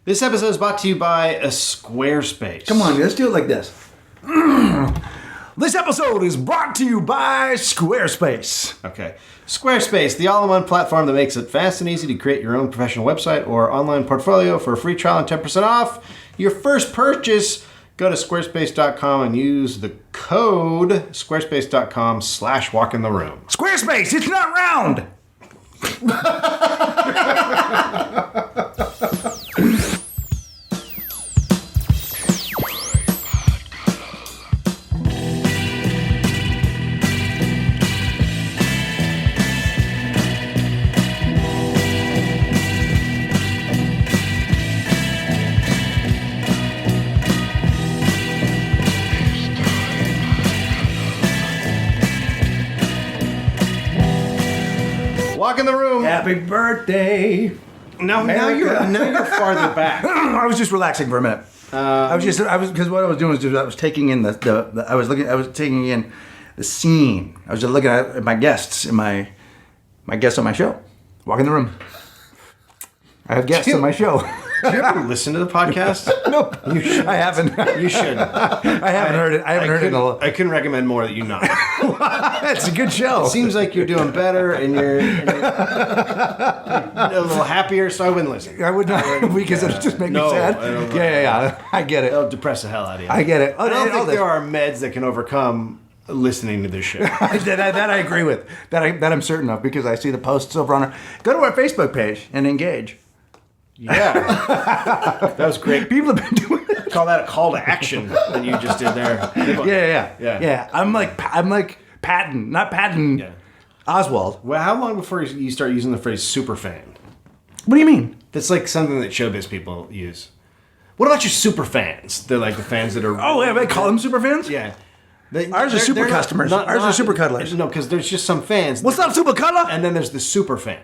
This episode is brought to you by a Squarespace. Come on, let's do it like this. This episode is brought to you by Squarespace. Okay. Squarespace, the all-in-one platform that makes it fast and easy to create your own professional website or online portfolio for a free trial and 10% off your first purchase. Go to squarespace.com and use the code squarespace.com/walkintheroom. Squarespace, it's not round. Walk in the room. Happy birthday. Now you're farther back. I was just relaxing for a minute. Because what I was doing was I was taking in I was taking in the scene. I was just looking at my guests and my guests on my show. Walk in the room. I have guests on my show. Did you ever listen to the podcast? Nope. You should. I haven't. You should. I haven't heard it. I haven't heard it in a I couldn't recommend more that you not. It's a good show. It seems like you're doing better and you're a little happier, so I wouldn't listen. I would not because it'll just make me sad. Yeah. I get it. It'll depress the hell out of you. I get it. I don't think there are meds that can overcome listening to this shit. that I agree with. That I'm certain of because I see the posts over on our. Go to our Facebook page and engage. Yeah, that was great. People have been doing it. Call that a call to action that you just did there. Yeah. I'm like Patton, not Patton. Yeah. Oswald. Well, how long before you start using the phrase super fan? What do you mean? That's like something that showbiz people use. What about your super fans? They're like the fans that are. Oh, yeah, they call them super fans? Yeah. Ours are super customers. Ours are super cuddlers. No, because there's just some fans. What's up, super cuddler? And then there's the super fan.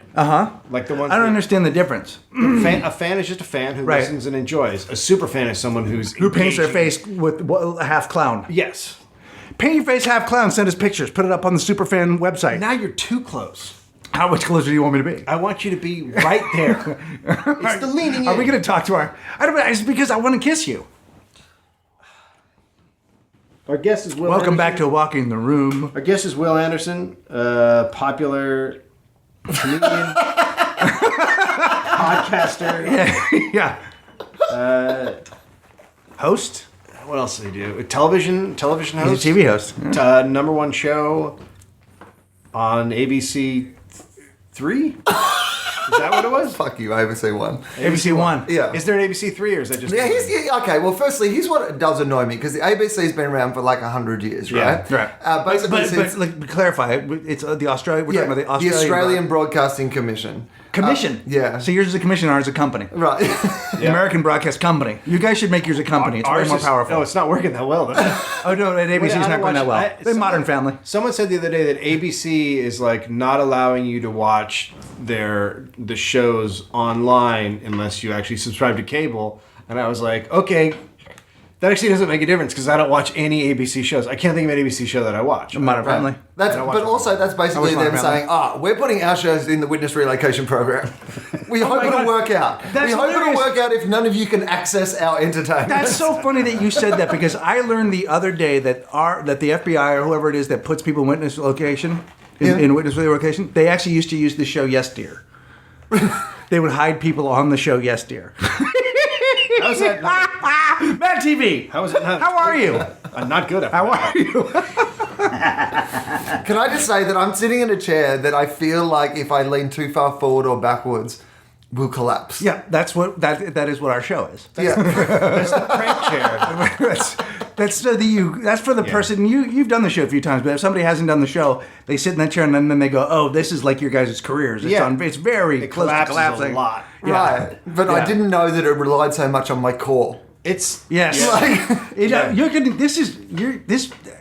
Like the ones. I don't understand the difference. A fan is just a fan who listens and enjoys. A super fan is someone who paints their face with a half clown. Yes. Paint your face half clown. Send us pictures. Put it up on the super fan website. Now you're too close. How much closer do you want me to be? I want you to be right there. It's the leaning in. Are we going to talk to our? I don't know. It's because I want to kiss you. Our guest is Wil Welcome Anderson. back to Walking the Room. Our guest is Wil Anderson, popular comedian, podcaster. Yeah. Host? What else did he do? Television host? He's a TV host. Yeah. Number one show on ABC 3? Is that what it was? Fuck you, ABC One. ABC One. Yeah. Is there an ABC 3 or is that just... Yeah, okay, well, firstly, here's what does annoy me, because the ABC's been around for like 100 years, right? Yeah, right. Basically, but clarify, it's the Australia. We're talking about the Australian Broadcasting Commission. Commission. Yeah. So yours is a commission, ours is a company. Right. The American Broadcast Company. You guys should make yours a company. It's way more powerful. No, it's not working that well, though. Oh, no, at ABC's not going that well. They're Modern Family. Someone said the other day that ABC is like not allowing you to watch the shows online unless you actually subscribe to cable. And I was like, okay, that actually doesn't make a difference because I don't watch any ABC shows. I can't think of an ABC show that I watch. Modern Family. But also that's basically them saying, we're putting our shows in the witness relocation program. We hope it'll work out. We hope it'll work out if none of you can access our entertainment. That's so funny that you said that because I learned the other day that the FBI or whoever it is that puts people in witness location, in witness relocation, they actually used to use the show Yes Dear. They would hide people on the show Yes Dear. How's that not... Mad TV. How is it not... How are you? I'm not good at How are you? Can I just say that I'm sitting in a chair that I feel like if I lean too far forward or backwards, will collapse. Yeah, that is what our show is. That's the prank chair. That's for the person you've done the show a few times, but if somebody hasn't done the show, they sit in that chair and then they go, "Oh, this is like your guys' careers." It's very close to collapsing a lot. Right, but I didn't know that it relied so much on my core. This is going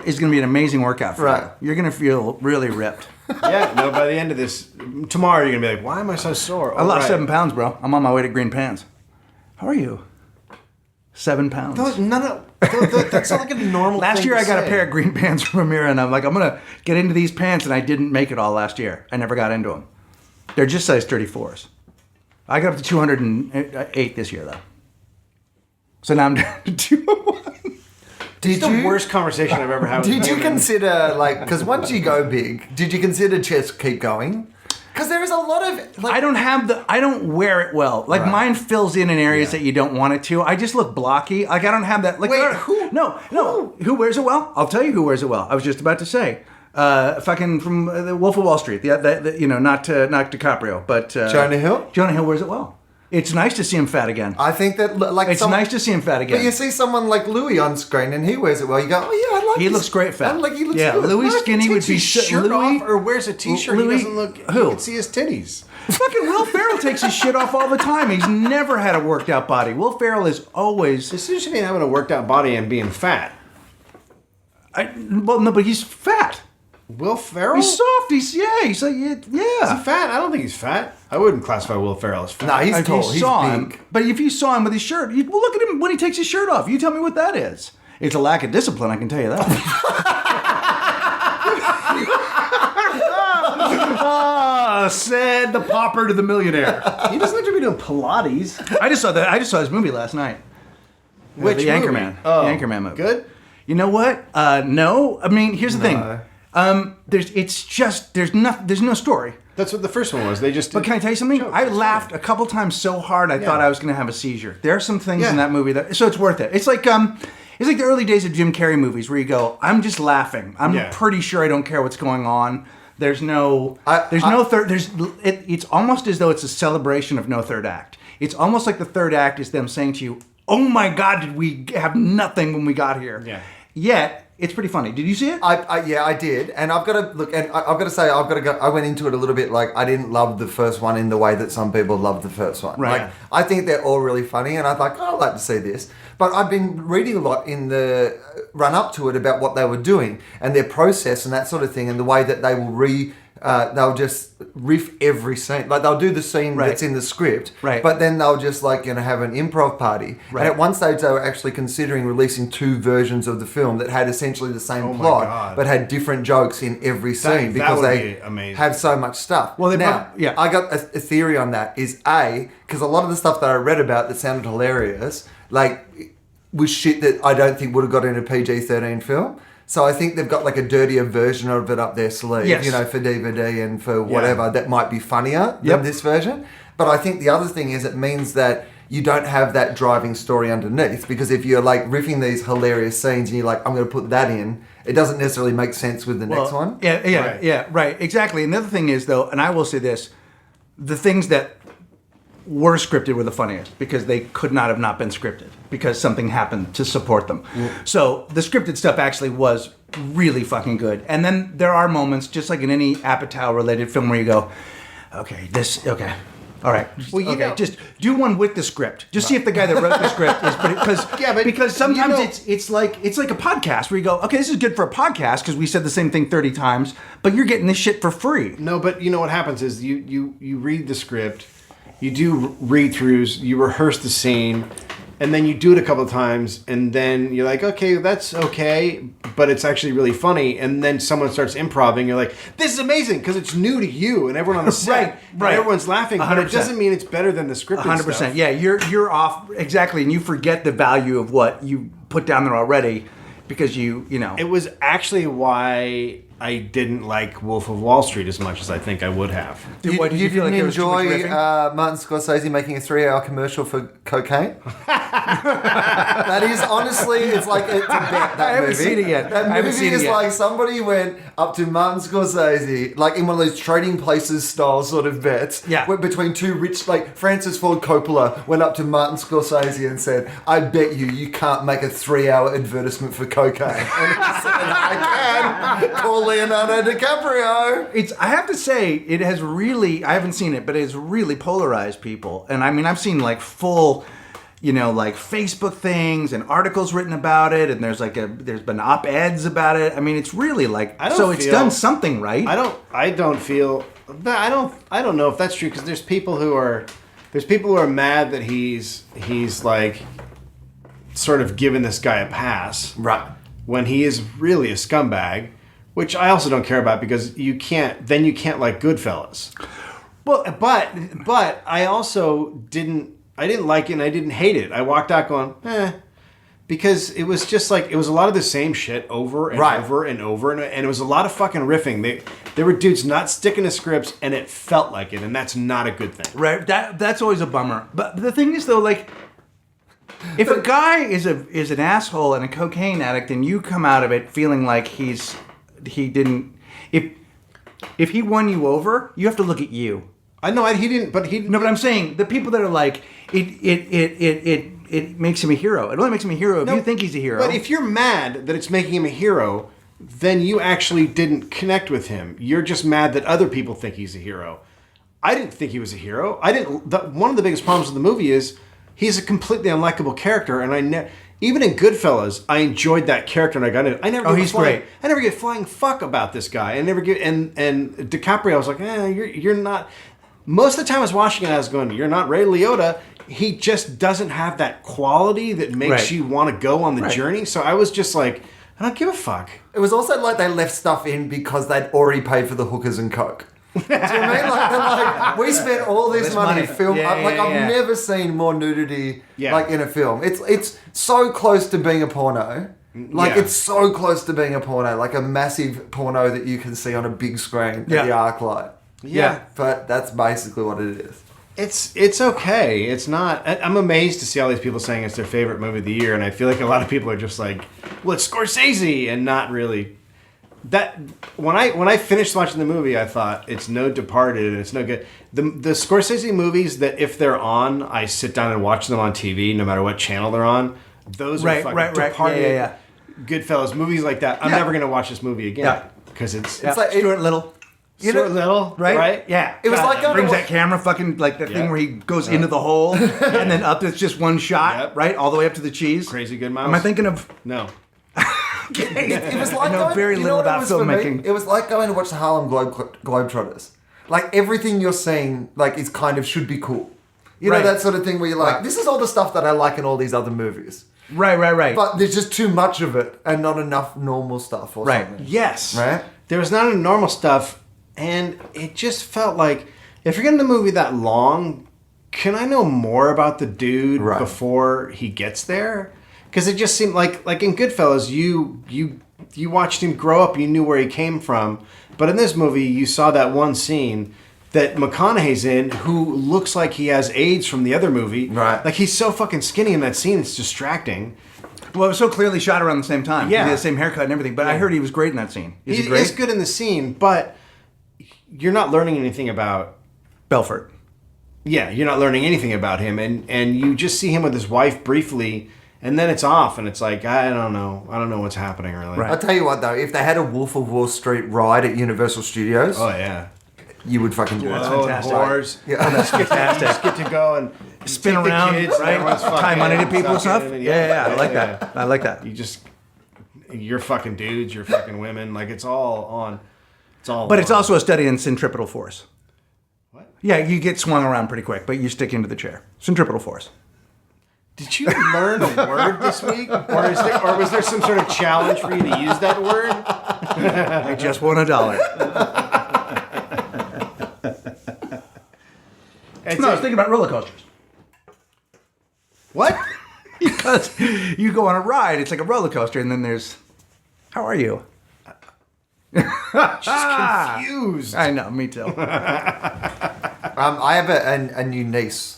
to be an amazing workout for you. You're going to feel really ripped. By the end of this, tomorrow you're going to be like, why am I so sore? I lost 7 pounds, bro. I'm on my way to green pants. How are you? 7 pounds. That's not like a normal Last year I got say. a pair of green pants from Amira, and I'm like, I'm going to get into these pants, and I didn't make it all last year. I never got into them. They're just size 34s. I got up to 208 this year, though. So now I'm down to 201. It's the worst conversation I've ever had with Did you women. consider, like, because once you go big, did you consider just keep going? Because there is a lot of... Like, I don't wear it well. Like, Right. mine fills in areas that you don't want it to. I just look blocky. Like, I don't have that. Like, Wait, who? No. Who wears it well? I'll tell you who wears it well. I was just about to say. Fucking from the Wolf of Wall Street. Not DiCaprio, but... Jonah Hill? Jonah Hill wears it well. It's nice to see him fat again. I think that, like... It's nice to see him fat again. But you see someone like Louis on screen and he wears it well. You go, oh, yeah, I like He this. looks great fat. I'm like, he looks Yeah, good. Louis skinny would Takes be... his shirt Louis, off or wears a t-shirt. Louis- He doesn't look... who? You can see his titties. Fucking Will Ferrell takes his shit off all the time. He's never had a worked out body. Will Ferrell is always... As soon as you mean having a worked out body and being fat. Well, no, but he's fat. Will Ferrell? He's soft. He's like, Is he fat? I don't think he's fat. I wouldn't classify Will Ferrell as fat. No, he's If tall. you He's saw big. him, but if you saw him with his shirt, well, look at him when he takes his shirt off. You tell me what that is. It's a lack of discipline, I can tell you that. Said the pauper to the millionaire. He doesn't have to be doing Pilates. I just saw his movie last night. Which the movie? Anchorman. Oh, The Anchorman movie. Good? You know what? No. I mean, here's the thing. There's no story. That's what the first one was. They just But did can I tell you something? jokes. I laughed a couple times so hard I thought I was going to have a seizure. There are some things in that movie so it's worth it. It's like the early days of Jim Carrey movies where you go, I'm just laughing. I'm pretty sure I don't care what's going on. There's no third. It's almost as though it's a celebration of no third act. It's almost like the third act is them saying to you, "Oh my God, did we have nothing when we got here?" Yeah. Yet it's pretty funny. Did you see it? I did, and I've got to look, and I've got to say, I've got to go. I went into it a little bit like I didn't love the first one in the way that some people love the first one. Right. Like, I think they're all really funny, and I thought, oh, I'd like to see this. But I've been reading a lot in the run up to it about what they were doing and their process and that sort of thing, and the way that they will they'll just riff every scene. Like they'll do the scene that's in the script, but then they'll just have an improv party. Right. And at one stage they were actually considering releasing 2 versions of the film that had essentially the same plot, but had different jokes in every scene because they have so much stuff. Well, I got a theory on that is because a lot of the stuff that I read about that sounded hilarious, like was shit that I don't think would have got in a PG-13 film. So I think they've got like a dirtier version of it up their sleeve, for DVD and for whatever that might be funnier than this version. But I think the other thing is it means that you don't have that driving story underneath, because if you're like riffing these hilarious scenes and you're like, I'm going to put that in, it doesn't necessarily make sense with the next one. Right, exactly. And the other thing is though, and I will say this, the things that were scripted were the funniest because they could not have not been scripted because something happened to support them. So the scripted stuff actually was really fucking good. And then there are moments, just like in any Apatow related film, where you go, okay, all right. Well, just do one with the script. Just see if the guy that wrote the script is because sometimes it's like a podcast where you go, okay, this is good for a podcast because we said the same thing 30 times, but you're getting this shit for free. No, but you know what happens is you read the script, you do read-throughs, you rehearse the scene, and then you do it a couple of times, and then you're like, okay, that's okay, but it's actually really funny, and then someone starts improvising, you're like, this is amazing, because it's new to you, and everyone on the set, right. And everyone's laughing, 100%. But it doesn't mean it's better than the scripted 100%. Stuff. Yeah, you're off, exactly, and you forget the value of what you put down there already, because you know. It was actually why I didn't like Wolf of Wall Street as much as I think I would have. You didn't enjoy Martin Scorsese making a 3-hour commercial for cocaine? That is honestly, it's like it's a bet. That I haven't movie. seen it yet. That movie is like somebody went up to Martin Scorsese, like in one of those Trading Places style sort of bets. Yeah. Where between two rich, like Francis Ford Coppola went up to Martin Scorsese and said, "I bet you can't make a 3-hour advertisement for cocaine." And he said, "I can." Call Leonardo DiCaprio. I have to say, it has really, I haven't seen it, but it has really polarized people. And I mean, I've seen like full, like Facebook things and articles written about it, and there's been op-eds about it. I mean, it's really like, it's done something right. I don't know if that's true, because there's people who are mad that he's like sort of giving this guy a pass. Right. When he is really a scumbag. Which I also don't care about, because you can't like Goodfellas. Well, but I also didn't like it and I didn't hate it. I walked out going, because it was just like, it was a lot of the same shit over and over and over. And it was a lot of fucking riffing. There were dudes not sticking to scripts and it felt like it. And that's not a good thing. Right. That's always a bummer. But the thing is, though, like, if a guy is an asshole and a cocaine addict and you come out of it feeling like if he won you over, you have to look at you. I know he didn't, but he... No, but I'm saying the people that are like, it makes him a hero. It only makes him a hero if you think he's a hero. But if you're mad that it's making him a hero, then you actually didn't connect with him. You're just mad that other people think he's a hero. I didn't think he was a hero. One of the biggest problems with the movie is he's a completely unlikable character, and even in Goodfellas, I enjoyed that character, and I got it. He's great. I never get flying fuck about this guy. I never get and DiCaprio. I was like, you're not. Most of the time I was watching it, I was going, you're not Ray Liotta. He just doesn't have that quality that makes you want to go on the journey. So I was just like, I don't give a fuck. It was also like they left stuff in because they'd already paid for the hookers and coke. Do you know what I mean? Like, they're like, we spent all this money to film. I've never seen more nudity like in a film. It's so close to being a porno. Like it's so close to being a porno, like a massive porno that you can see on a big screen at the ArcLight. Yeah. But that's basically what it is. It's okay. It's not... I'm amazed to see all these people saying it's their favorite movie of the year, and I feel like a lot of people are just like, well, it's Scorsese, and not really... That when I finished watching the movie, I thought, it's no Departed, and it's no good. The Scorsese movies that if they're on, I sit down and watch them on TV, no matter what channel they're on. Those are fucking Departed, Goodfellas, movies like that. I'm never going to watch this movie again. Because it's like Stuart Little. Stuart Little, right? Yeah. It was like brings that camera fucking like that thing where he goes into the hole and then up. It's just one shot, right, all the way up to the cheese. Crazy Good Mouse. Am I thinking of? No. It was like I know very little about filmmaking. It was like going to watch the Harlem Globetrotters. Like everything you're seeing, like is kind of should be cool. You know that sort of thing where you're like, this is all the stuff that I like in all these other movies. Right. But there's just too much of it and not enough normal stuff or something. Yes. Right? There was not enough normal stuff, and it just felt like, if you're getting the movie that long, can I know more about the dude before he gets there? Because it just seemed like in Goodfellas, you watched him grow up, you knew where he came from. But in this movie, you saw that one scene that McConaughey's in, who looks like he has AIDS from the other movie. Right. Like, he's so fucking skinny in that scene, it's distracting. Well, it was so clearly shot around the same time. Yeah. He had the same haircut and everything. But I heard he was great in that scene. He is good in the scene, but you're not learning anything about... Belfort. Yeah, you're not learning anything about him. And you just see him with his wife briefly, and then it's off, and it's like, I don't know. I don't know what's happening, really. Right. I'll tell you what, though. If they had a Wolf of Wall Street ride at Universal Studios... Oh, yeah. You would fucking do That's it. fantastic. Whores. Yeah. That's fantastic. Just get to go and Spin take the around, kids, right? everyone's fucking Tie money to people and stuff. sucking, Yeah, I like that. I like that. You're fucking dudes, you're fucking women. Like, it's all on. But it's also a study in centripetal force. What? Yeah, you get swung around pretty quick, but you stick into the chair. Centripetal force. Did you learn a word this week? Or was there some sort of challenge for you to use that word? I just won $1. No, I was thinking about roller coasters. What? Because you go on a ride, it's like a roller coaster, and then there's, how are you? Just confused. I know, me too. I have a new niece.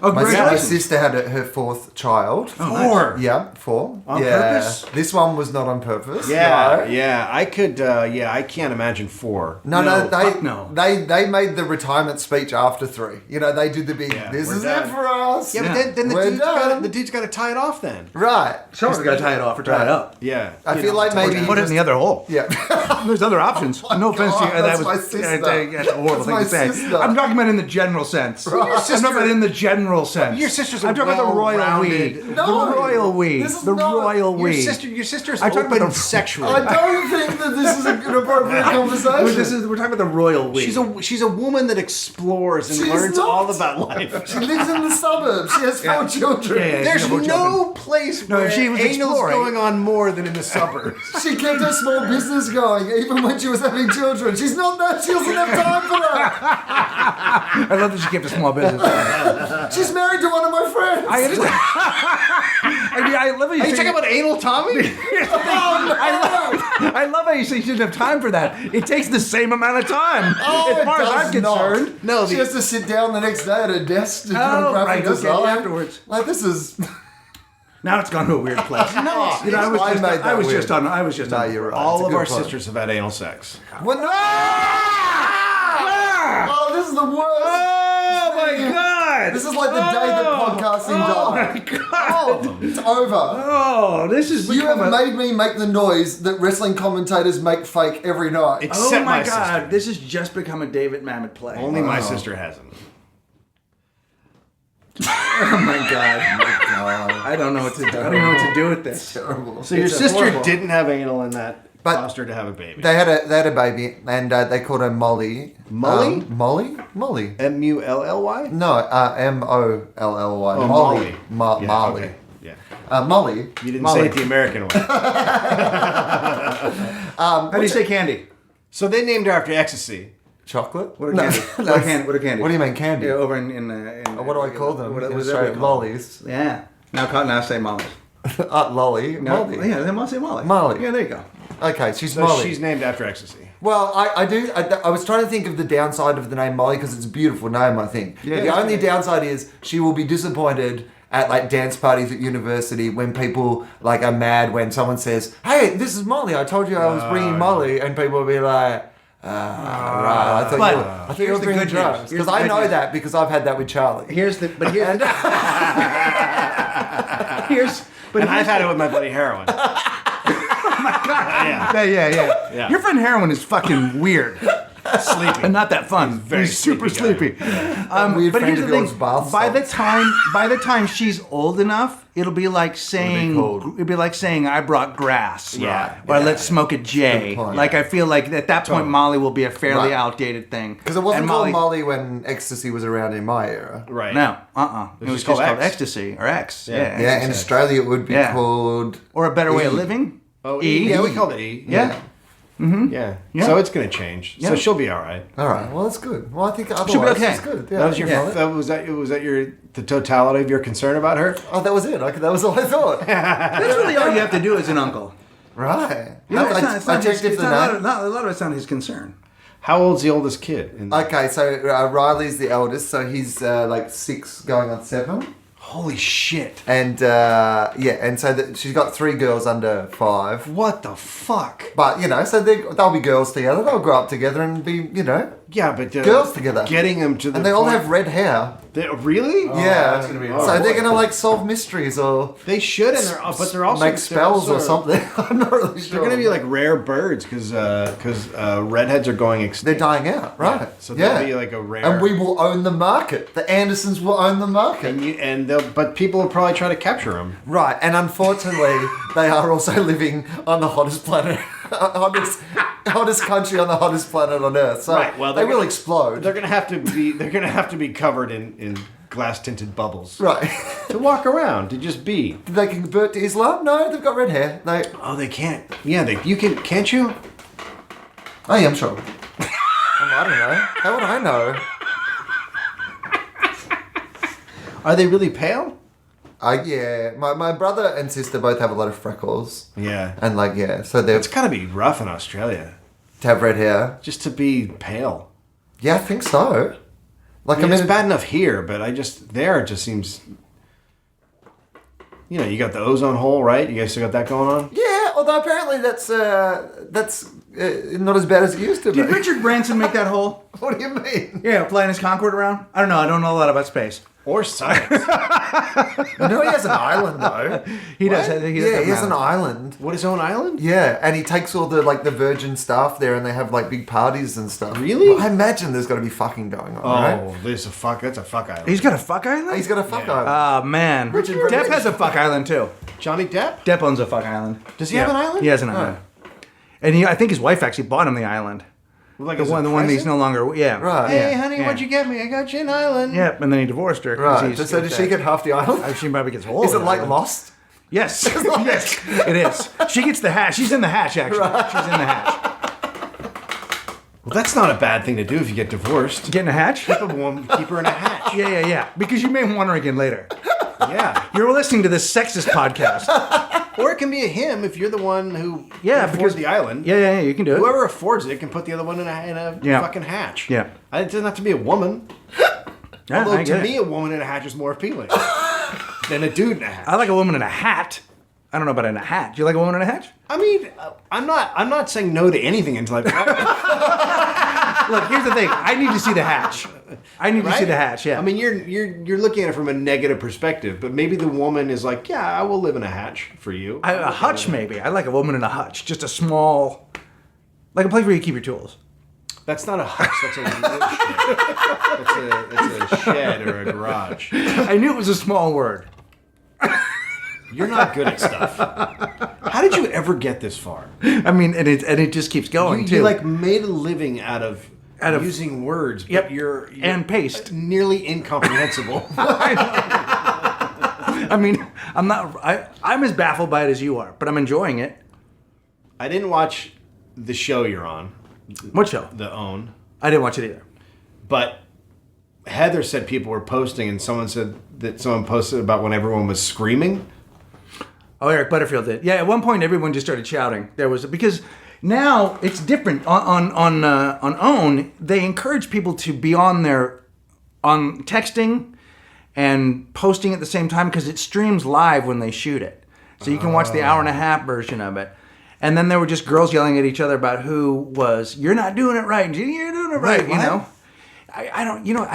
Oh, My great. sister had her fourth child. Four. Yeah, 4. On purpose? This one was not on purpose. Yeah, No. yeah. I could. I can't imagine 4. No, fuck no. They made the retirement speech after 3. You know, they did the big, this we're is done. it for us. Yeah, but then We're done. the dude's got to tie it off then. Right. Someone's got to tie it off or tie it up. Yeah. I feel like maybe... Put it in the other hole. Yeah. There's other options. No offense to you. God, that's That my was sister. that's a horrible That's thing my to say. sister. I'm talking about in the general sense. Right. Your I'm talking about in the general sense. Your sister's a I'm talking about the royal well-rounded- we. No, the royal we. this is The not- royal Your we. sister's I'm talking open about the- sexually. I don't think that this is an appropriate conversation. We're talking about the royal we. She's a woman that explores and She's learns not. all about life. She lives in the suburbs. She has 4 children. Yeah, There's she's a no place No, where if she was anal's exploring- going on more than in the suburbs. She kept her small business going, even when she was having children. She's not that. She doesn't have time for that. I love that she kept a small business. She's married to one of my friends. I understand. I mean, I love how you Are you say- talking about anal Tommy? I love how you say she doesn't have time for that. It takes the same amount of time. Oh, as far as I'm it does not. concerned. No, she the- has to sit down the next day at her desk to do Oh, a graphic right, okay, design afterwards. Like this is. Now it's gone to a weird place. No, you know, I was just, made that I was weird. just on. I was just No, on. you're right. All It's a of good our point. sisters have had anal sex. What? No! Oh, this is the worst. Oh my god! This is like the day that podcasting died. Oh, it's over. Oh, this is. You have made me make the noise that wrling commentators make fake every night. Except Oh my my god! sister. This has just become a David Mamet play. Only my sister hasn't. Oh my god! God. I don't know what to do. I don't know what to do with this. Terrible. So your It's sister horrible. didn't have anal and that But- caused her to have a baby. They had a baby and they called her Molly. Molly? Molly? Molly. Mully? No, Molly. Oh, Molly. Molly. Yeah, Molly. okay. Yeah. Molly. You didn't Molly. say it the American way. How do you say candy? So they named her after ecstasy. Chocolate? What are No, candy? that's- What are candy? What do you mean candy? Yeah, over in What do I call them? What in is Australia? that called? Lollies. Yeah. Now say Molly. Lolly. No, Molly. Yeah, then say Molly. Molly. Yeah, there you go. Okay, she's So Molly. she's named after ecstasy. Well, I was trying to think of the downside of the name Molly because it's a beautiful name, I think. Yeah, the it's only great. downside is she will be disappointed at like dance parties at university when people like are mad when someone says, "Hey, this is Molly. I told you I was bringing Molly," and people will be like, right. I thought But you were here's the bringing good drugs." news. Because Here's the I good know news. that because I've had that with Charlie. Here's the here's but And I've here's had it with my buddy Heroin. yeah. Your friend Heroin is fucking weird. Sleepy. And not that fun. very He's super sleepy sleepy. Weird But friend here's the of thing: yours, bath by the salts. time she's old enough, it'll be like saying called? it'd be like saying I brought grass, Yeah. or let's smoke a J. Good point. Like I feel like at that point Molly will be a fairly Right. outdated thing Because it wasn't And called Molly when ecstasy was around in my era. Right. No, It was just just called called X. ecstasy or X. Yeah. Yeah. Yeah, in Australia it would be Yeah. called... Or a better way of E. living. Oh, E. Yeah, we called it E. Yeah. Yeah. Yeah. So it's going to change. Yeah. So she'll be all right. All right, well, that's good. Well, I think be otherwise okay. it's good. Yeah, That was your. yeah. Was that your the totality of your concern about her? Oh, that was it. That was all I thought. That's really all you have to do as an uncle. Right. Yeah, I checked if it's the not, name. a lot of it's not his concern. How old's the oldest kid? Okay, so Riley's the eldest, so he's like 6 going on 7. Holy shit! And and so she's got 3 girls under 5. What the fuck? But, so they'll be girls together. They'll grow up together and be, Yeah, but girls together. Getting them to the And they all point- have red hair. Really? Yeah. that's gonna be so hard. they're going to like solve mysteries or They should, but they're also make spells they're or also- something. I'm not really sure. They're going to be like rare birds because redheads are going extinct. They're dying out, right? So they'll be like a rare. And we will own the market. The Andersons will own the market. But people will probably try to capture them. Right, and unfortunately, they are also living on the hottest planet, hottest country on the hottest planet on Earth. So Right, well, they they're will gonna- explode. They're going to have to be covered in glass tinted bubbles Right. to walk around to just be. Did they convert to Islam? No, they've got red hair. Oh, they can't. Yeah, you can. Can't you? Oh, yeah, I'm sure. I don't know. How would I know? Are they really pale? Yeah, my brother and sister both have a lot of freckles. Yeah. And so they're It's got to be rough in Australia to have red hair. just to be pale. Yeah, I think so. Like, I mean, it's bad enough here, but it just seems. You got the ozone hole, right? You guys still got that going on? Yeah, although apparently that's not as bad as it used to be. Did Richard Branson make that hole? What do you mean? Yeah, flying his Concorde around? I don't know. I don't know a lot about space. Or science? No, he has an island though. He does. He has an island. What, his own island? Yeah, and he takes all the the Virgin staff there, and they have big parties and stuff. Really? Well, I imagine there's got to be fucking going on, right? Oh, that's a fuck island. He's got a fuck island? He's got a fuck Yeah. island. Oh, man. Richard Depp Branson. has a fuck island, too. Johnny Depp? Depp owns a fuck island. Does he have an island? He has an island. And I think his wife actually bought him the island. Like The one that he's no longer... Yeah. Right. Hey, Yeah, honey, yeah. what'd you get me? I got you an island. Yeah, and then he divorced her. 'cause Right. he's- So does she get half the island? She probably gets all Is of it the like island. Lost? Yes. Yes, it is. She gets the hatch. She's in the hatch, actually. She's in the hatch. Well, that's not a bad thing to do if you get divorced. Get in a hatch? Keep a woman, keep her in a hatch. Yeah. Because you may want her again later. Yeah. You're listening to this sexist podcast. Or it can be a him if you're the one who Yeah, can because afford the island. Yeah, you can do it. Whoever affords it can put the other one in a Yeah. fucking hatch. Yeah. It doesn't have to be a woman. Yeah, Although I to get me, it. a woman in a hatch is more appealing than a dude in a hatch. I like a woman in a hat. I don't know about in a hat. Do you like a woman in a hatch? I mean, I'm not saying no to anything until I. Look, here's the thing. I need to see the hatch. I need to see the hatch. Yeah. I mean, you're looking at it from a negative perspective, but maybe the woman is like, yeah, I will live in a hatch for you. A hutch maybe. I like a woman in a hutch. Just a small, like a place where you keep your tools. That's not a hutch. That's a wood shed. That's a shed or a garage. I knew it was a small word. You're not good at stuff. How did you ever get this far? I mean, and it just keeps going too. You like made a living out of using words, but Yep. you're And paste. nearly incomprehensible. I mean, I'm as baffled by it as you are, but I'm enjoying it. I didn't watch the show you're on, What show? The Own, I didn't watch it either. but Heather said people were posting, and someone said that someone posted about when everyone was screaming. Oh, Eric Butterfield did. Yeah, at one point everyone just started shouting. There was because now it's different on OWN. They encourage people to be on texting and posting at the same time because it streams live when they shoot it, so you can watch the hour and a half version of it. And then there were just girls yelling at each other about you're not doing it right. You're doing it right. Wait, You what? know. I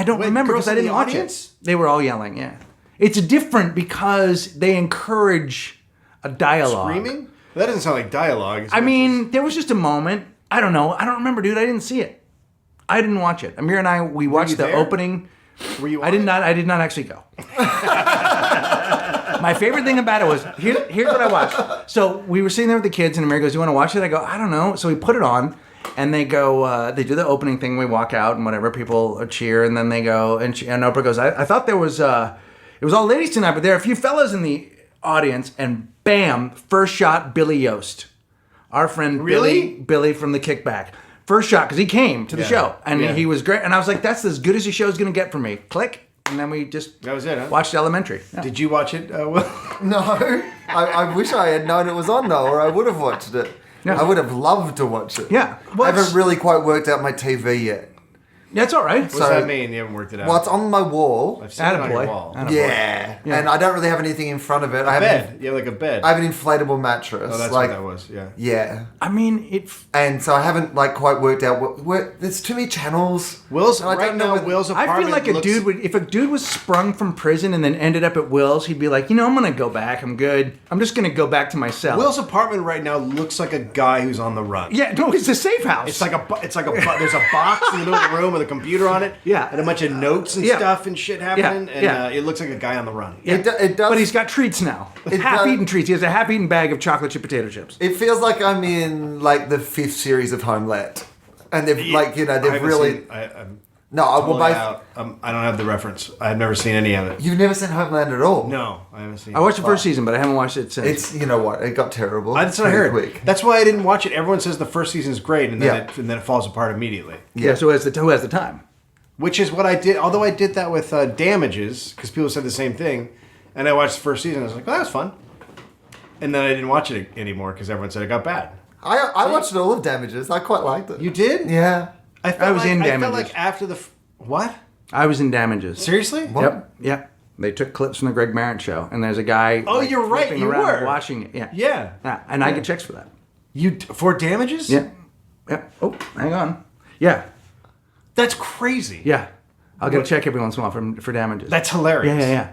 don't Wait, remember girls because I in didn't the watch audience? it. They were all yelling. Yeah, it's different because they encourage a dialogue. Screaming? That doesn't sound like dialogue. I mean, there was just a moment. I don't know. I don't remember, dude. I didn't see it. I didn't watch it. Amir and I, we watched you the there? opening. Were you? I did not actually go. My favorite thing about it was here's what I watched. So we were sitting there with the kids, and Amir goes, "You want to watch it?" I go, "I don't know." So we put it on, and they go. They do the opening thing. We walk out, and whatever, people cheer, and then they go, and Oprah goes, "I thought there was it was all ladies tonight, but there are a few fellas in the audience." And bam, first shot, Billy Yost, our friend Really? Billy from the Kickback. First shot, because he came to the show, and he was great. And I was like, that's as good as the show's going to get for me. Click. And then we just That was it, huh? watched Elementary. Yeah. Did you watch it, Will? No, I wish I had known it was on though, or I would have watched it. Yeah. I would have loved to watch it. Yeah. I haven't really quite worked out my TV yet. That's all right. What So- does that mean? You haven't worked it out. What's on my wall? I've seen it on your Attaboy. wall. Attaboy. Yeah. Yeah. And I don't really have anything in front of it. I have Bed. You have like a bed. I have an inflatable mattress. Oh, that's like, what that was. Yeah. Yeah. I mean, And so I haven't like quite worked out there's too many channels. Will's And I right don't know now. whether- Will's I apartment. feel like a looks- dude would, if a dude was sprung from prison and then ended up at Will's, he'd be like, I'm going to go back. I'm good. I'm just going to go back to my cell. Will's apartment right now looks like a guy who's on the run. Yeah, no, it's a safe house. It's like a. There's a box in the middle of the room with a computer on it. Yeah. And a bunch of notes and Yeah. stuff and shit happening. Yeah. And Yeah. it looks like a guy on the run. It does. But he's got treats now. It Half-eaten treats. He has a half-eaten bag of chocolate chip potato chips. It feels like I'm in like the 5th series of Homeland, and they've they've really I'm no. totally Well, both out. I don't have the reference. I've never seen any of it. you've never seen Homeland at all. No, I haven't seen. I watched the first season, but I haven't watched it since. It's you know what it got terrible. That's what I pretty heard. Quick. That's why I didn't watch it. Everyone says the first season is great, and then Yeah. it falls apart immediately. yeah. So who has the time? Which is what I did. Although I did that with Damages, because people said the same thing, and I watched the first season. I was like, "Well, that was fun," and then I didn't watch it anymore because everyone said it got bad. I watched all of Damages. I quite liked it. You did? Yeah. I was in I felt Damages. like after the what? I was in Damages. Seriously? Yep. Yep. They took clips from the Greg Merritt show, and there's a guy. Oh, you're right, flipping you around were. watching it. Yeah. Yeah. And I get checks for that. You for Damages? Yeah. Yeah. Oh, hang on. Yeah. That's crazy. Yeah. I'll get a check every once in a while for Damages. That's hilarious. Yeah.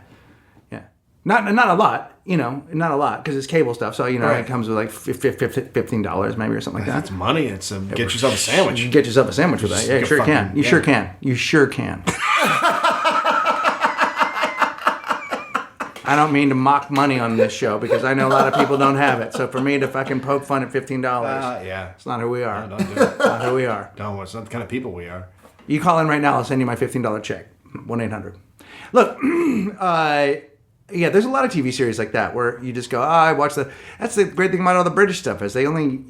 Not a lot, not a lot because it's cable stuff. So Right. it comes with like $15 maybe or something like that. That's money. It's get yourself a sandwich. You can get yourself a sandwich with that. Yeah, you Like a sure can. fucking- You yeah. sure can. You sure can. I don't mean to mock money on this show because I know a lot of people don't have it. So for me to fucking poke fun at $15, Yeah. it's not who we are. No, don't do it. Not who we are. Don't. It's not the kind of people we are. You call in right now, I'll send you my $15 check. 1-800. Look, yeah, there's a lot of TV series like that where you just go, I watch the. That's the great thing about all the British stuff is they only.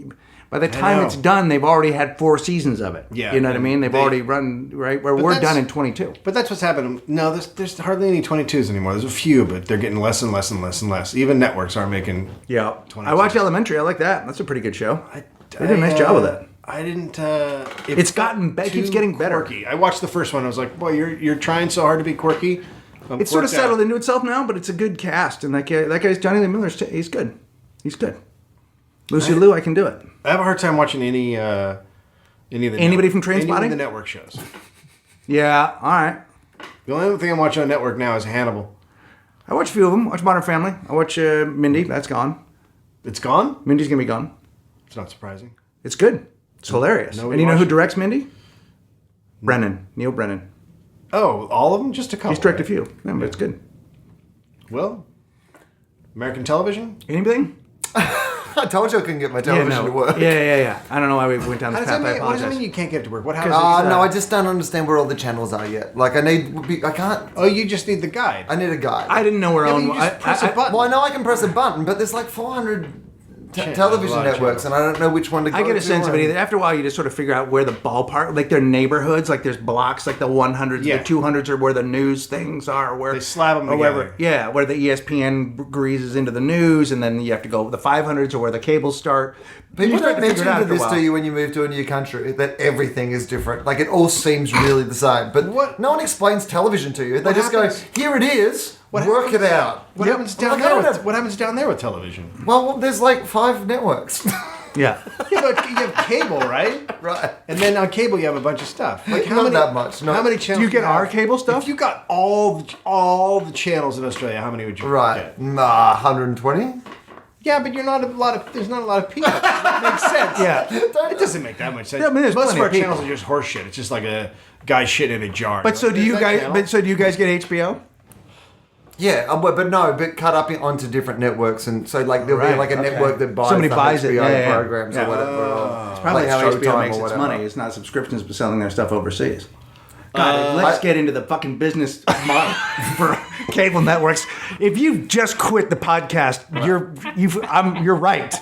By the time know. it's done, they've already had 4 seasons of it. Yeah, You know what I mean? They've they- already run, right? Where we're done in 22. But that's what's happening. No, there's hardly any 22s anymore. There's a few, but they're getting less and less and less and less. Even networks aren't making. Yeah. 22s. I watch Elementary. I like that. That's a pretty good show. They did a nice job with it. I didn't. It's gotten it keeps getting better. Quirky. I watched the first one. I was like, boy, you're trying so hard to be quirky. It's sort of settled into itself now, but it's a good cast. And that guy's Johnny Lee Miller. He's good. He's good. Lucy Liu, I can do it. I have a hard time watching any of the Anybody from Trainspotting? Any of the network shows. Yeah, all right. The only other thing I'm watching on network now is Hannibal. I watch a few of them. I watch Modern Family. I watch Mindy. That's gone. It's gone? Mindy's going to be gone. It's not surprising. It's good. It's hilarious. Nobody And you know who watched it? directs Mindy? Brennan. Neil Brennan. Oh, all of them? Just a couple. He's directed a right? few. Yeah, but it's good. Well, American television? Anything? I told you I couldn't get my television to work. Yeah. I don't know why we went down How this does path. that I mean? What does apologize. that mean you can't get it to work? What happens? No, I just don't understand where all the channels are yet. Like, I can't. Oh, you just need the guide. I need a guide. I didn't know where Yeah, but own. you just press a button. Well, I know I can press a button, but there's like 400 There's a television lot of networks, and I don't know which one to go I get a to sense of it. and- Either. After a while, you just sort of figure out where the ballpark, like their neighborhoods, like there's blocks, like the 100s, Yeah. the 200s are where the news things are. Where They slab 'em or wherever- together. Yeah, where the ESPN greases into the news, and then you have to go the 500s or where the cables start. People You start don't to figure mention it out to after a this while. to you when you move to a new country that everything is different. Like it all seems really the same, but What- no one explains television to you. They What just happens- go, "Here it is. What work happens- it out." What Yep. happens down Like, I there? don't With, know. what happens down there with television? Well, there's like 5 networks, Yeah. Yeah, but you have cable, right? right? And then on cable you have a bunch of stuff. Like how Not many? that much, no. How many channels? Do you get have? our cable stuff? If you got all the channels in Australia, how many would you Right. get? 120. Yeah, but you're not a lot of. There's not a lot of people. That makes sense. Yeah. It doesn't make that much sense. Yeah, I mean, there's Most of plenty our of people. channels are just horse shit. It's just like a guy shitting in a jar. But so do Is you that guys? channel? But so do you guys get HBO? Yeah, but cut up onto different networks, and so like there'll be Right, like a okay. network that buys Somebody the buys it, HBO yeah. programs Yeah. or whatever. or It's probably like how Showtime HBO or makes its whatever. money. It's not subscriptions, but selling their stuff overseas. God, let's get into the fucking business model for cable networks. If you've just quit the podcast, you're right.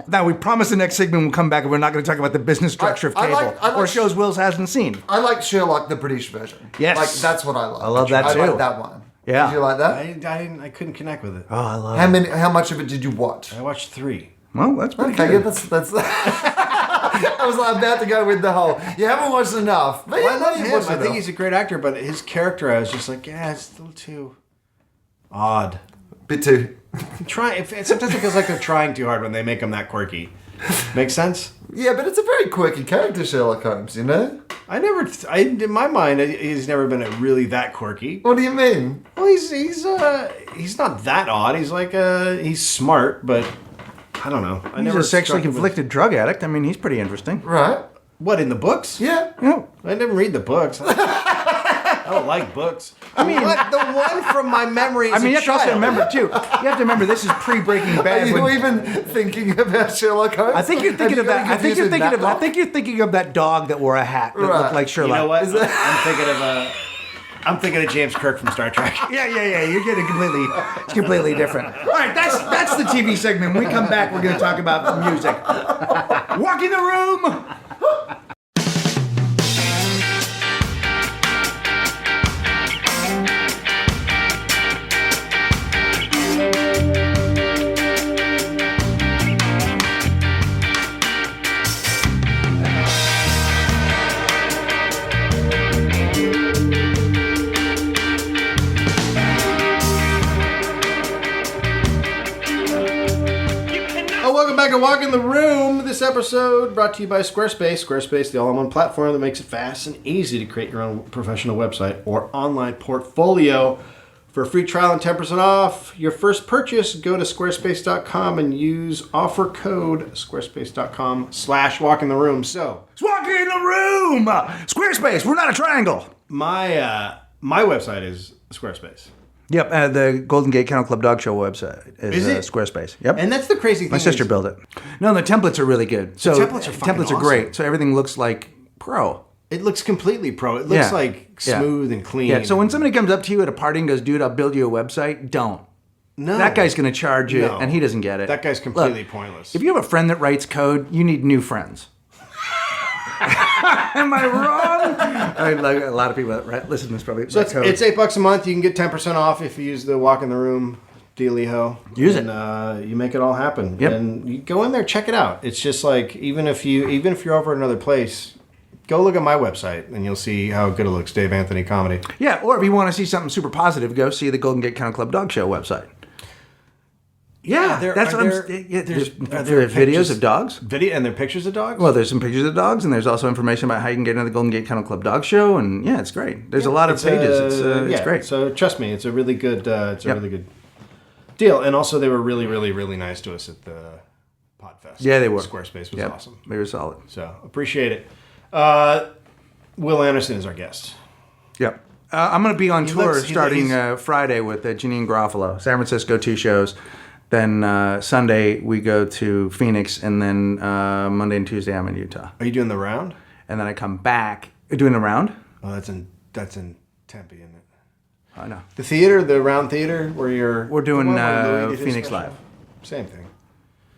Now we promise the next segment will come back and we're not going to talk about the business structure of I cable like or shows Will's hasn't seen. I like Sherlock, the British version. Yes. Like that's what I like. I love that I too. like that one. Yeah. Did you like that? I didn't. I couldn't connect with it. Oh, I love How much of it did you watch? I watched 3. Well, that's pretty Okay, good. yeah, that's. I was like about to go with the whole. You haven't watched enough. But Well, I yeah, love you've him. watched I think enough. he's a great actor, but his character, I was just like, yeah, it's a little too odd. Bit too. Sometimes it feels like they're trying too hard when they make him that quirky. Make sense? Yeah, but it's a very quirky character, Sherlock Holmes. You know. In my mind, he's never been really that quirky. What do you mean? Well, he's not that odd. He's like he's smart, but I don't know. I He's never a sexually struck with- conflicted drug addict. I mean, he's pretty interesting. Right. What in the books? Yeah. Yeah. I didn't read the books. I don't like books. I mean, the one from my memory. I mean, you have to also remember too. You have to remember this is pre-Breaking Are Bad. you when- even thinking about Sherlock Holmes? I think you're thinking of that. I think you're thinking of that dog that wore a hat that Right. looked like You Sherlock. know what? I'm thinking of James Kirk from Star Trek. Yeah. You're getting completely different. All right, that's the TV segment. When we come back, we're going to talk about music. Walk in the room. Oh, welcome back to Walk in the Room. This episode brought to you by Squarespace. Squarespace, the all-in-one platform that makes it fast and easy to create your own professional website or online portfolio. For a free trial and 10% off your first purchase, go to squarespace.com and use offer code squarespace.com/walkintheroom. So, Walk in the room. Squarespace. We're not a triangle. my website is Squarespace. Yep, the Golden Gate Kennel Club Dog Show website is it? Squarespace. Yep. And that's the crazy thing. My sister built it. No, the templates are really good. So templates are fucking templates are awesome. great. So everything looks like pro. It looks completely pro. It looks Yeah. like Yeah. smooth and clean. Yeah. So when somebody comes up to you at a party and goes, "Dude, I'll build you a website," don't. No. That guy's going to charge you, No. and he doesn't get it. That guy's completely Look, pointless. If you have a friend that writes code, you need new friends. Am I wrong? I mean, like a lot of people that listen to this probably. So write code. it's $8 a month. You can get 10% off if you use the Walk in the Room dealio. Use it. You make it all happen. Yep. And you go in there, check it out. It's just like even if you're over at another place, go look at my website and you'll see how good it looks. Dave Anthony Comedy. Yeah, or if you want to see something super positive, go see the Golden Gate Kennel Club Dog Show website. Yeah, that's what I'm saying. Yeah, there's videos of dogs. And there are pictures of dogs? Well, there's some pictures of dogs, and there's also information about how you can get into the Golden Gate Kennel Club Dog Show, and yeah, it's great. There's a lot of pages. It's great. So trust me, it's a really good. Really good deal. And also, they were really, really, really nice to us at the Podfest. Yeah, they were. Squarespace was awesome. They were solid. So appreciate it. Wil Anderson is our guest. Yep. I'm going to be on tour starting he's- Friday with Janine Garofalo. San Francisco, 2 shows. Then Sunday we go to Phoenix, and then Monday and Tuesday I'm in Utah. Are you doing the round? And then I come back doing the round. Oh, that's in Tempe, isn't it? I know. The theater, the round theater, where We're doing the one where Louis did his Phoenix special? Live. Same thing.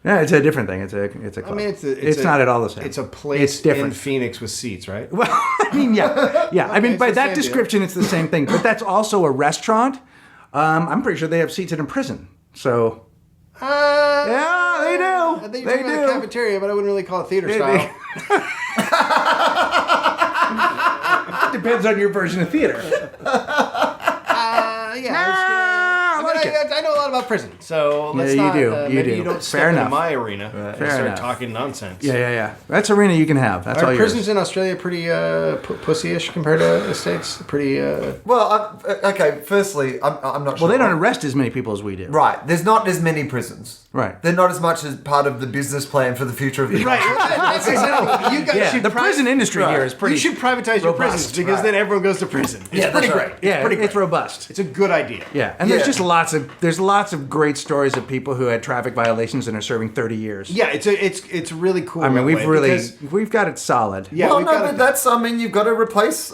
Yeah, it's a different thing. It's a club. I mean, it's not at all the same. It's a place It's different. in Phoenix with seats, right? Well, I mean, yeah. I mean, it's by the that same deal. description, it's the same thing. But that's also a restaurant. I'm pretty sure they have seats in a prison. So. Yeah, they do. I think you're talking about the cafeteria, but I wouldn't really call it theater style. Depends on your version of theater. I know a lot about prison, so let's you not. do. Maybe do. you don't Fair step enough. into my arena and Fair start enough. talking nonsense. Yeah. That's arena you can have. That's all Are yours. prisons in Australia pretty pussyish compared to the States? Pretty. Well, okay. Firstly, I'm not sure. Well, they don't arrest as many people as we do. Right. There's not as many prisons. Right. They're not as much as part of the business plan for the future of the Right. That's exactly. You guys Yeah, should the prison industry here is pretty. You should privatize your robust. prisons because then everyone goes to prison. It's Yeah, pretty that's great. right. Yeah, pretty it's great. robust. It's a good idea. Yeah, and there's Yeah. just lots of great stories of people who had traffic violations and are serving 30 years. Yeah, it's really cool. I mean, that way, we've got it solid. Yeah, well, we've no, got but it. that's, I mean, you've got to replace,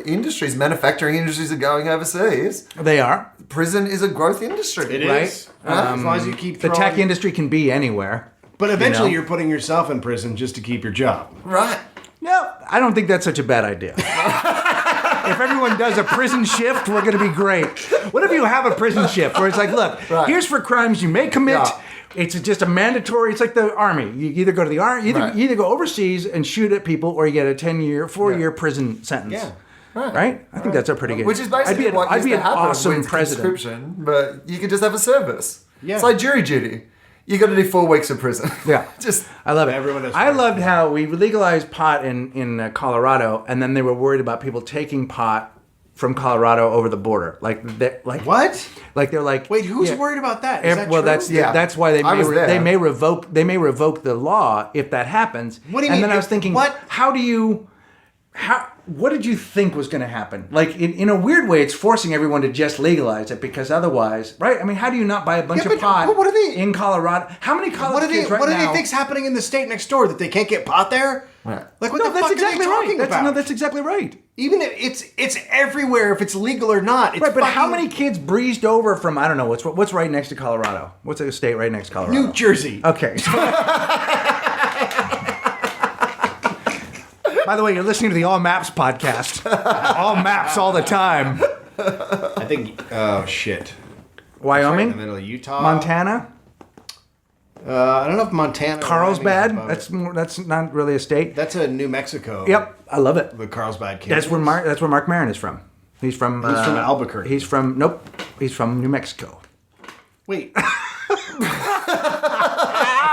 industries. Manufacturing industries are going overseas. They are. Prison is a growth industry. It right? is. As long as you keep The throwing, tech industry can be anywhere. But eventually, you know? you're putting yourself in prison just to keep your job. Right. No, I don't think that's such a bad idea. If everyone does a prison shift, we're going to be great. What if you have a prison shift where it's like, look, Right. here's for crimes you may commit. Yeah. It's just a mandatory. It's like the army. You either go to the army, Right. you either go overseas and shoot at people, or you get a 4-year prison sentence. Yeah. Right? I think that's a pretty good. Which is basically what I'd used be to an happen awesome with president. conscription, but you could just have a service. Yeah. It's like jury duty. You got to do 4 weeks of prison. Yeah. Just I love it. Everyone does I fine. loved how we legalized pot in Colorado, and then they were worried about people taking pot from Colorado over the border. Like What? Like they're like, Wait, who's yeah. worried about that? Is that Well, true? that's why they I was there. they may revoke the law if that happens. What do you and mean? then I was thinking, What? What did you think was going to happen? Like in a weird way, it's forcing everyone to just legalize it because otherwise, right? I mean, how do you not buy a bunch Yeah, of pot but what are they- in Colorado? How many college kids right what do now? they think's happening in the state next door that they can't get pot there? Right. Like what No, the that's fuck exactly are they talking right. about? No, that's exactly right. Even if it's everywhere if it's legal or not. It's Right, but how fucking many kids breezed over from I don't know what's right next to Colorado? What's a state right next to Colorado? New Jersey. Okay. By the way, you're listening to the All Maps podcast. All maps all the time. I think. Oh shit. Right in the Wyoming, middle of Utah, Montana, I don't know if Montana. or Carlsbad. Wyoming is above it. That's not really a state. That's a New Mexico. Yep, I love it. The Carlsbad. That's where Mark Maron is from. He's from Albuquerque. He's from New Mexico. Wait. I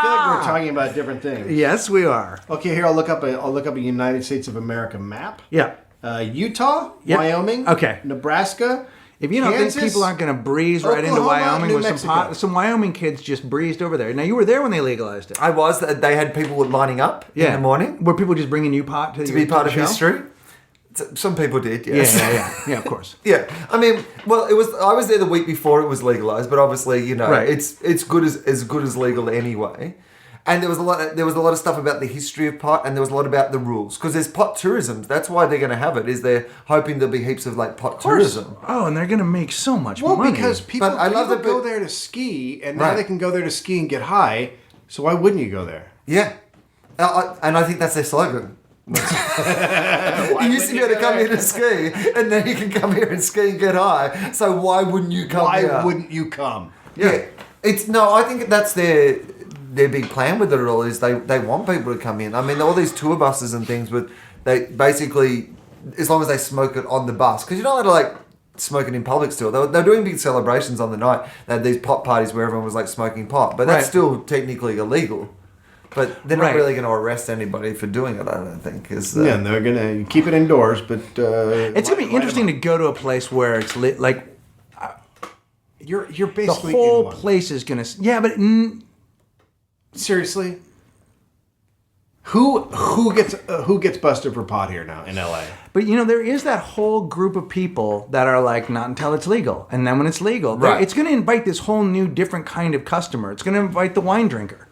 feel like we're talking about different things. Yes, we are. Okay, here I'll look up a United States of America map. Yeah. Utah, Yep. Wyoming, Okay. Nebraska. If you don't Kansas, think people aren't going to breeze right into Oklahoma, Wyoming New with some Mexico. pot, some Wyoming kids just breezed over there. Now you were there when they legalized it. I was. They had people lining up in the morning Were people just bringing you pot to to be part of show? history. Some people did, Yeah, yes. yeah, of course. Yeah, I mean, well, it was. I was there the week before it was legalized, but obviously, Right. it's good as legal anyway. And there was a lot of stuff about the history of pot, and there was a lot about the rules, because there's pot tourism. That's why they're going to have it. Is they're hoping there'll be heaps of like pot tourism. Oh, and they're going to make so much Well, money. because people go there to ski, and now they can go there to ski and get high. So why wouldn't you go there? Yeah, and I think that's their slogan. You used to be able to come here to ski, and then you can come here and ski and get high. So why wouldn't you come here? Why wouldn't you come? Yeah. I think that's their big plan with it all, is they want people to come in. I mean, all these tour buses and things, they basically, as long as they smoke it on the bus, because you're not allowed to like smoke it in public still. They're doing big celebrations on the night. They had these pot parties where everyone was like smoking pot, but that's still technically illegal. But they're not really going to arrest anybody for doing it, I don't think. Yeah, and they're going to keep it indoors, but... it's going to be interesting to go to a place where it's lit, like... You're basically the whole place is going to... Yeah, but... Seriously? Who gets busted for pot here now in LA? But there is that whole group of people that are like, not until it's legal. And then when it's legal, it's going to invite this whole new different kind of customer. It's going to invite the wine drinker.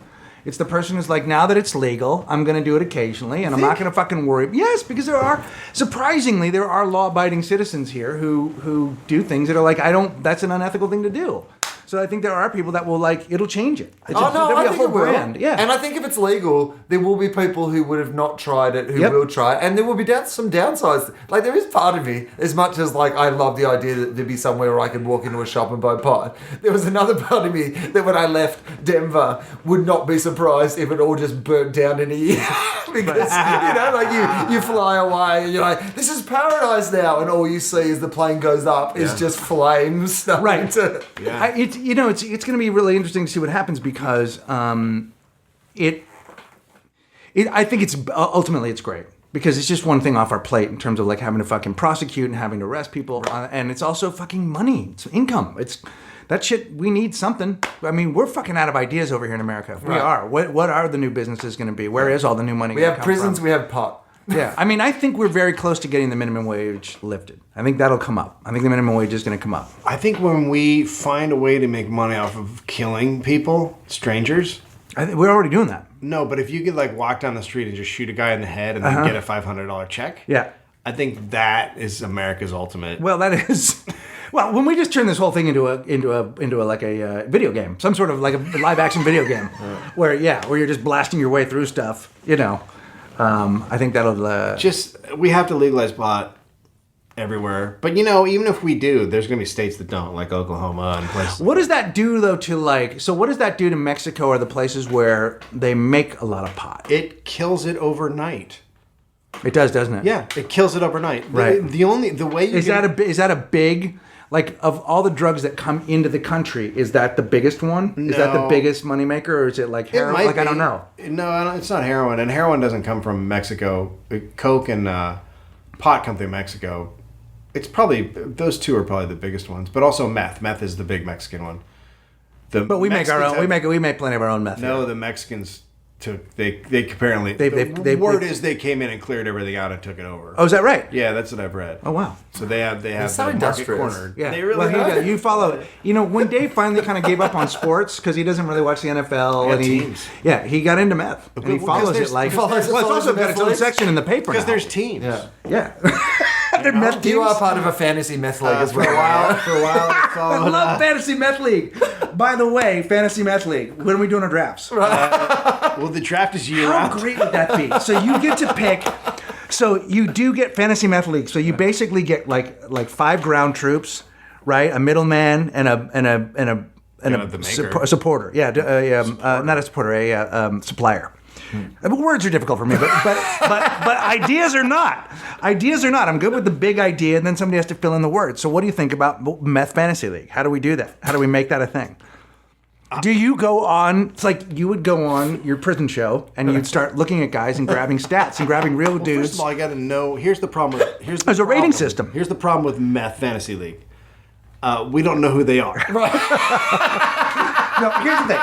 It's the person who's like, now that it's legal, I'm going to do it occasionally, and I'm not going to fucking worry. Yes, because surprisingly, there are law-abiding citizens here who do things that are like, that's an unethical thing to do. So I think there are people that will like, it'll change it. I think it will. Brand. Yeah. And I think if it's legal, there will be people who would have not tried it, who will try it. And there will be some downsides. Like, there is part of me, as much as like, I love the idea that there'd be somewhere where I could walk into a shop and buy pot. There was another part of me that when I left Denver would not be surprised if it all just burnt down in a year. Because, like you fly away and you're like, this is paradise now. And all you see as the plane goes up is just flames. Right. It's going to be really interesting to see what happens, because I think it's ultimately it's great, because it's just one thing off our plate in terms of like having to fucking prosecute and having to arrest people, and it's also fucking money, it's income, it's that shit. We need something. I mean, we're fucking out of ideas over here in America. We are. What are the new businesses going to be? Where is all the new money? We have prisons. We have pot. Yeah, I mean, I think we're very close to getting the minimum wage lifted. I think that'll come up. I think the minimum wage is going to come up. I think when we find a way to make money off of killing people, strangers... I think we're already doing that. No, but if you could like walk down the street and just shoot a guy in the head and then get a $500 check... Yeah. I think that is America's ultimate... Well, that is... Well, when we just turn this whole thing into a video game, some sort of like a live action video game, where you're just blasting your way through stuff, I think that'll... we have to legalize pot everywhere. But, even if we do, there's going to be states that don't, like Oklahoma and places. What does that do, though, what does that do to Mexico or the places where they make a lot of pot? It kills it overnight. It does, doesn't it? Yeah, it kills it overnight. Right. The way you is that a big... Like, of all the drugs that come into the country, is that the biggest one? No. Is that the biggest moneymaker, or is it like heroin? It might be. I don't know. No, it's not heroin. And heroin doesn't come from Mexico. Coke and pot come through Mexico. It's probably, those two are probably the biggest ones. But also meth. Meth is the big Mexican one. But we make our own. We make plenty of our own meth. No, here. the Mexicans took. They apparently. The word is they came in and cleared everything out and took it over. Oh, is that right? Yeah, that's what I've read. Oh, wow. So they have so the market industrious. cornered. Yeah, They really well, you follow. When Dave finally kind of gave up on sports because he doesn't really watch the NFL, and teams. he got into meth, and he follows it like. Well, it's also got its own section in the paper because now. there's teams. Yeah. They're meth teams. You are part of a fantasy meth league as well. For a while, it's all, I love Fantasy Meth League. By the way, Fantasy Meth League. When are we doing our drafts? well, the draft is year How round. great would that be? So you get to pick. So you do get Fantasy Meth League. So you basically get like 5 ground troops, right? A middleman and a supporter. Yeah, not a supporter, a supplier. Words are difficult for me, but ideas are not. Ideas are not. I'm good with the big idea, and then somebody has to fill in the words. So what do you think about Meth Fantasy League? How do we do that? How do we make that a thing? Do you go on, it's like you would go on your prison show, and you'd start looking at guys and grabbing stats and grabbing real dudes. First of all, I got to know, here's the problem. There's a rating system. Here's the problem with Meth Fantasy League. We don't know who they are. Right. No, here's the thing.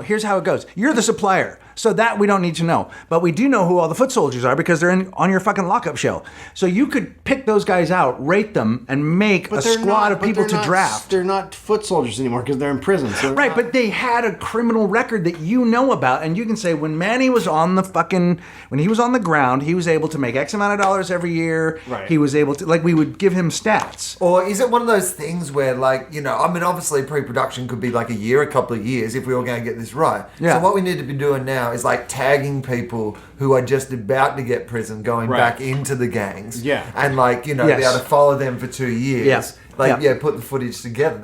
Here's how it goes. You're the supplier. So that we don't need to know. But we do know who all the foot soldiers are because they're on your fucking lockup show. So you could pick those guys out, rate them, and make a squad of people to draft. They're not foot soldiers anymore because they're in prison. So Right, but they had a criminal record that you know about, and you can say when Manny was on when he was on the ground, he was able to make X amount of dollars every year. Right. He was able to, we would give him stats. Or is it one of those things where, obviously pre-production could be like a year, a couple of years if we were going to get this right. Yeah. So what we need to be doing now is tagging people who are just about to get prison, going back into the gangs. Yeah. And be able to follow them for 2 years. Yeah. Put the footage together.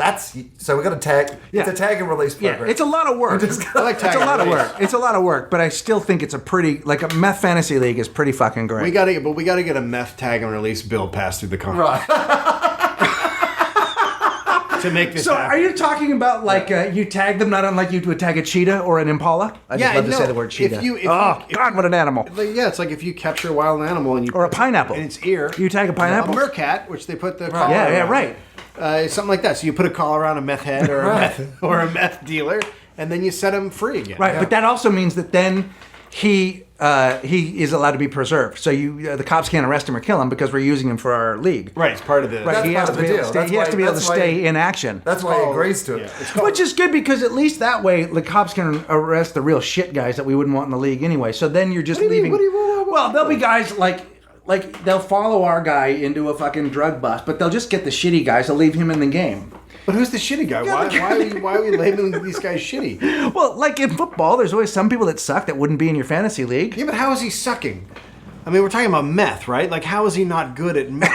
So we got to tag. Yeah. It's a tag and release program. Yeah, it's a lot of work. It's a lot of work. It's a lot of work, but I still think it's a meth fantasy league is pretty fucking great. we got to get a meth tag and release bill passed through the Congress. Right. To make this So happen. are you talking about you tag them not unlike you would tag a cheetah or an impala? I just love to say the word cheetah. God, what an animal. Yeah, it's like if you capture a wild animal and you Or a pineapple. in its ear. You tag a pineapple? A meerkat, which they put the collar Yeah, around. right. Something like that. So you put a collar around a meth head or a meth dealer, and then you set him free again. Right, but that also means that then he is allowed to be preserved. So the cops can't arrest him or kill him because we're using him for our league. Right, it's part of the... Right, he has to be able to stay, he has to be able to stay in action. That's why he agrees to it. Yeah, Which is good because at least that way the cops can arrest the real shit guys that we wouldn't want in the league anyway. So then you're just leaving... Well, there'll be guys like they'll follow our guy into a fucking drug bust, but they'll just get the shitty guys to leave him in the game. But who's the shitty guy? Why are we labeling these guys shitty? Well, like in football, there's always some people that suck that wouldn't be in your fantasy league. Yeah, but how is he sucking? I mean, we're talking about meth, right? Like, how is he not good at meth?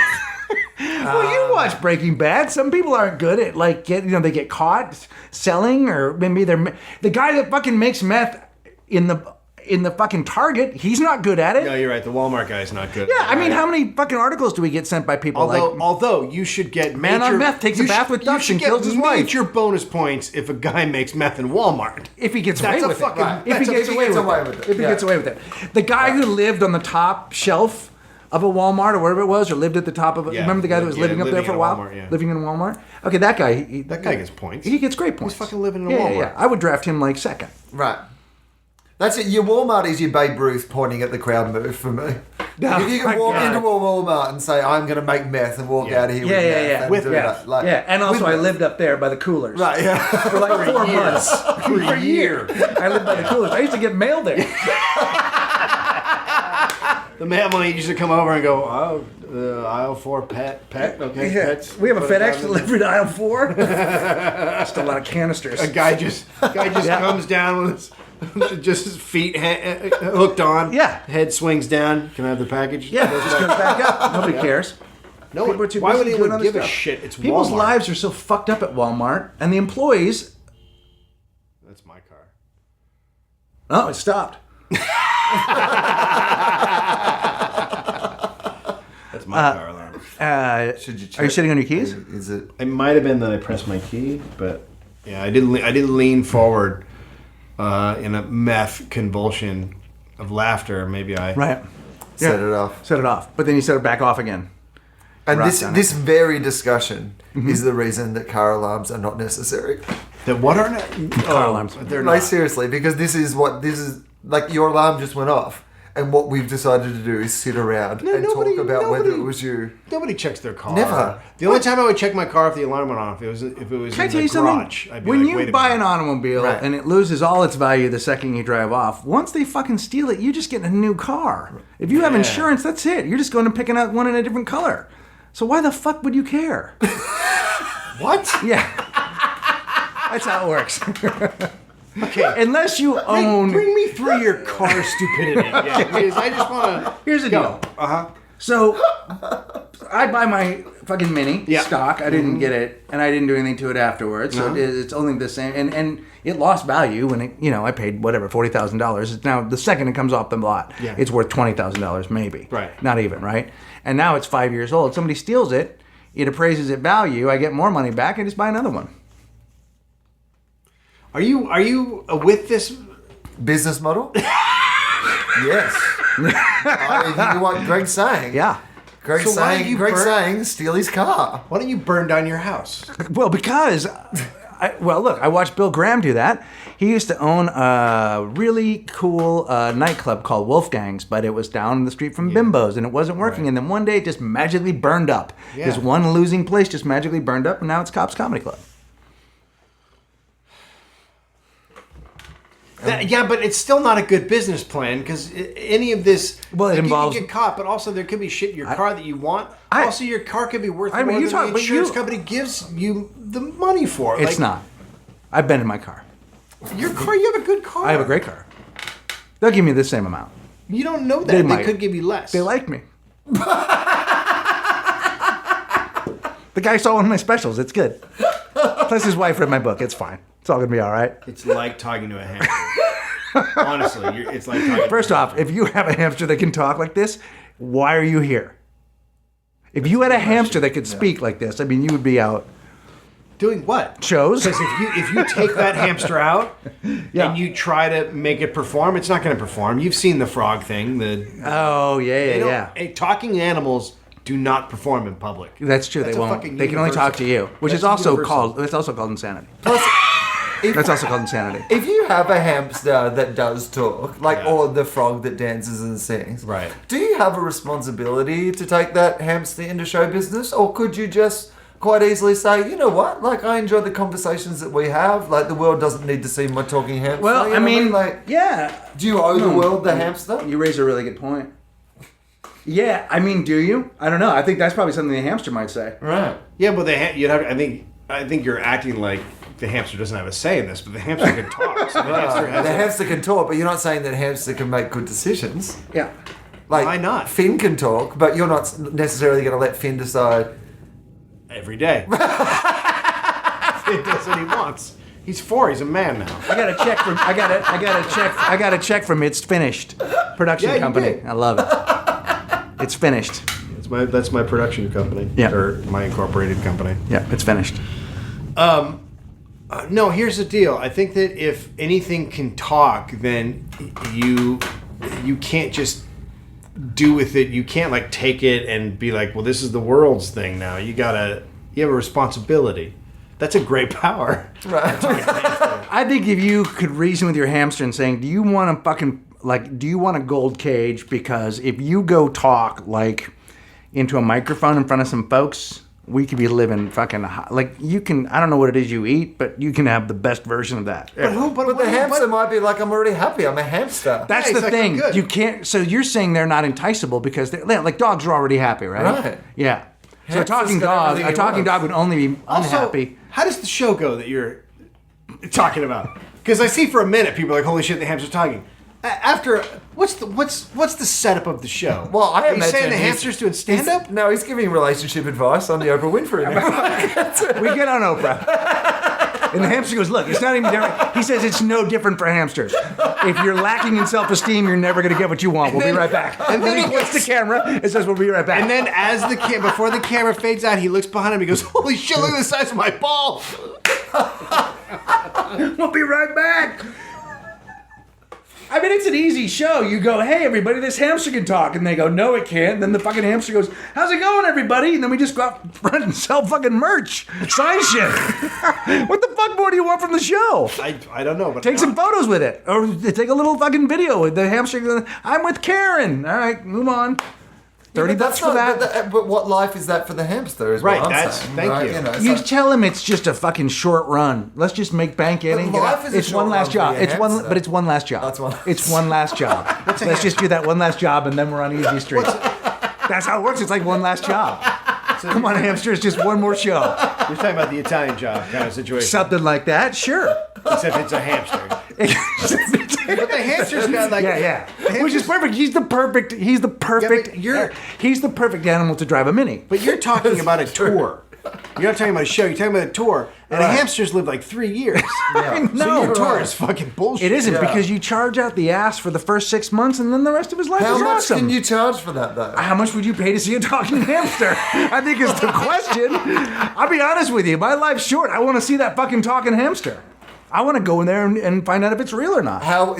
Well, you watch Breaking Bad. Some people aren't good at they get caught selling, or maybe they're the guy that fucking makes meth in the fucking Target. He's not good at it. No, you're right. The Walmart guy's not good. Yeah, I mean, how many fucking articles do we get sent by people? Although you should get Man on meth takes a bath with ducks and kills his wife. Major bonus points if a guy makes meth in Walmart. If he gets That's away a with fucking- it. right. If he gets away with it. If he gets away with it. The guy who lived on the top shelf of a Walmart or wherever it was, or lived at the top of it. Yeah, Remember the guy that was living up there for a while? Walmart, yeah. Living in a Walmart? Okay, that guy. That guy gets points. He gets great points. He's fucking living in a Yeah, Walmart. yeah. I would draft him second. Right. That's it. Your Walmart is your Babe Ruth pointing at the crowd move for me. Oh, if you can walk into a Walmart and say, I'm going to make meth and walk out of here with meth. And do that, and also I lived up there by the coolers. Right, yeah. For 4 months. For a year. I lived by the coolers. I used to get mail there. The mailman used to come over and go, aisle 4 pet, okay, pets. We have a FedEx delivery to aisle 4. Just a lot of canisters. A guy just comes down with his his feet hooked on. Yeah. Head swings down. Can I have the package? Yeah, it just goes back up. Nobody cares. No, People are too why busy would doing anyone other give a stuff. shit? It's People's Walmart. lives are so fucked up at Walmart, and the employees. That's my car. Oh, it stopped. That's my car alarm. Should you check? Are you sitting on your keys? Is it? It might have been that I pressed my key, but yeah, I didn't lean forward in a meth convulsion of laughter. Maybe I Right. Set it off. Set it off. But then you set it back off again. And Right, this very discussion is the reason that car alarms are not necessary. That what are Car alarms. They're Like not. seriously, because this is like your alarm just went off, and what we've decided to do is sit around and talk about whether it was you. Nobody checks their car. Never. The only time I would check my car if the alarm went off, if it was Can I in tell the you something? garage. I'd be When like, you wait a buy minute. an automobile Right. and it loses all its value the second you drive off, once they fucking steal it, you just get a new car. If you have Yeah. insurance, that's it. You're just going and picking out one in a different color. So why the fuck would you care? What? Yeah. That's how it works. Okay. Unless you own... Bring me through your car stupidity. Yeah, because I just want to. Here's the deal. So, I buy my fucking Mini Yeah. stock. I didn't get it, and I didn't do anything to it afterwards. So it's only the same, and it lost value when it. I paid whatever $40,000. It's now the second it comes off the lot, Yeah. it's worth $20,000 maybe. Right. Not even right. And now it's 5 years old. Somebody steals it. It appraises at value. I get more money back. I just buy another one. Are you with this? Business model? Yes. I hear what Greg's saying. Yeah. Greg's So why do you saying, burn- steal his car. Why don't you burn down your house? Well, because Well, look, I watched Bill Graham do that. He used to own a really cool nightclub called Wolfgang's, but it was down the street from Bimbo's, and it wasn't working. Right. And then one day it just magically burned up. Yeah. This one losing place just magically burned up, and now it's Cops Comedy Club. But it's still not a good business plan because any of this. Well, it involves. You can get caught, but also there could be shit in your car that you want. Also, your car could be worth more than the insurance company gives you the money for. It's not. I've been in my car. Your car, you have a good car. I have a great car. They'll give me the same amount. You don't know that. They could give you less. They like me. The guy saw one of my specials. It's good. Plus, his wife read my book. It's fine. It's all gonna be all right. It's like talking to a hamster. Honestly, it's like talking. First off, if you have a hamster that can talk like this, why are you here? If you had a hamster that could speak like this, I mean, you would be out doing what? Shows. Because if you take that hamster out and you try to make it perform, it's not going to perform. You've seen the frog thing. Talking animals do not perform in public. That's true. They won't. They can only talk to you, which is also called. It's also called insanity. Plus, that's also called insanity. If you have a hamster that does talk, or the frog that dances and sings, right? Do you have a responsibility to take that hamster into show business, or could you just quite easily say, you know what, like I enjoy the conversations that we have, like the world doesn't need to see my talking hamster? Well, I mean, do you owe the world the hamster? You raise a really good point. Yeah, I mean, do you? I don't know. I think that's probably something the hamster might say. Right. Yeah, but you'd have. I think you're acting like the hamster doesn't have a say in this, but the hamster can talk. So the hamster can talk, but you're not saying that hamster can make good decisions. Yeah. Why not? Finn can talk, but you're not necessarily going to let Finn decide. Every day. Finn does what he wants. He's 4. He's a man now. I got a check from It's Finished production company. I love it. It's finished. That's my production company. Yeah. Or my incorporated company. Yeah, it's finished. No, here's the deal. I think that if anything can talk, then you can't just do with it. You can't take it and be like, well, this is the world's thing now. You have a responsibility. That's a great power. Right. I think if you could reason with your hamster and saying, do you want a gold cage? Because if you go talk into a microphone in front of some folks, we could be living fucking you can. I don't know what it is you eat, but you can have the best version of that. But the hamster might be like, I'm already happy. I'm a hamster. That's the thing. You can't. So you're saying they're not enticable because dogs are already happy, right? Right. Yeah. So a talking dog would only be unhappy. Also, how does the show go that you're talking about? Because I see for a minute people are like, holy shit, the hamster's talking. After what's the setup of the show? Well, I am. Are you saying the hamster's doing stand up? No, he's giving relationship advice on the Oprah Winfrey. We get on Oprah, and the hamster goes, "Look, it's not even different." He says it's no different for hamsters. If you're lacking in self-esteem, you're never going to get what you want. We'll be right back. And then he points the camera and says, "We'll be right back." And then before the camera fades out, he looks behind him. He goes, "Holy shit! Look at the size of my ball." We'll be right back. I mean, it's an easy show. You go, hey, everybody, this hamster can talk. And they go, no, it can't. And then the fucking hamster goes, how's it going, everybody? And then we just go out front and sell fucking merch. Sign shit. What the fuck more do you want from the show? I don't know. But take some photos with it. Or take a little fucking video with the hamster going, I'm with Karen. All right, move on. $30 for that. But what life is that for the hamster? Is right. What I'm saying, thank right? you. You tell him it's just a fucking short run. Let's just make bank in and get out. It's one last job. It's one last job. That's one. It's one last job. Let's just do that one last job and then we're on easy street. That's how it works. It's like one last job. Come on, hamster. It's just one more show. You're talking about the Italian job kind of situation. Something like that. Sure. Except it's a hamster. But the hamster's got which is perfect. He's the perfect animal to drive a Mini. But you're talking about a tour. You're not talking about a show. You're talking about a tour. And a hamster's lived 3 years. Yeah. So your tour is fucking bullshit. It isn't because you charge out the ass for the first 6 months and then the rest of his life is awesome. How much can you charge for that, though? How much would you pay to see a talking hamster? I think is the question. I'll be honest with you. My life's short. I want to see that fucking talking hamster. I want to go in there and find out if it's real or not. How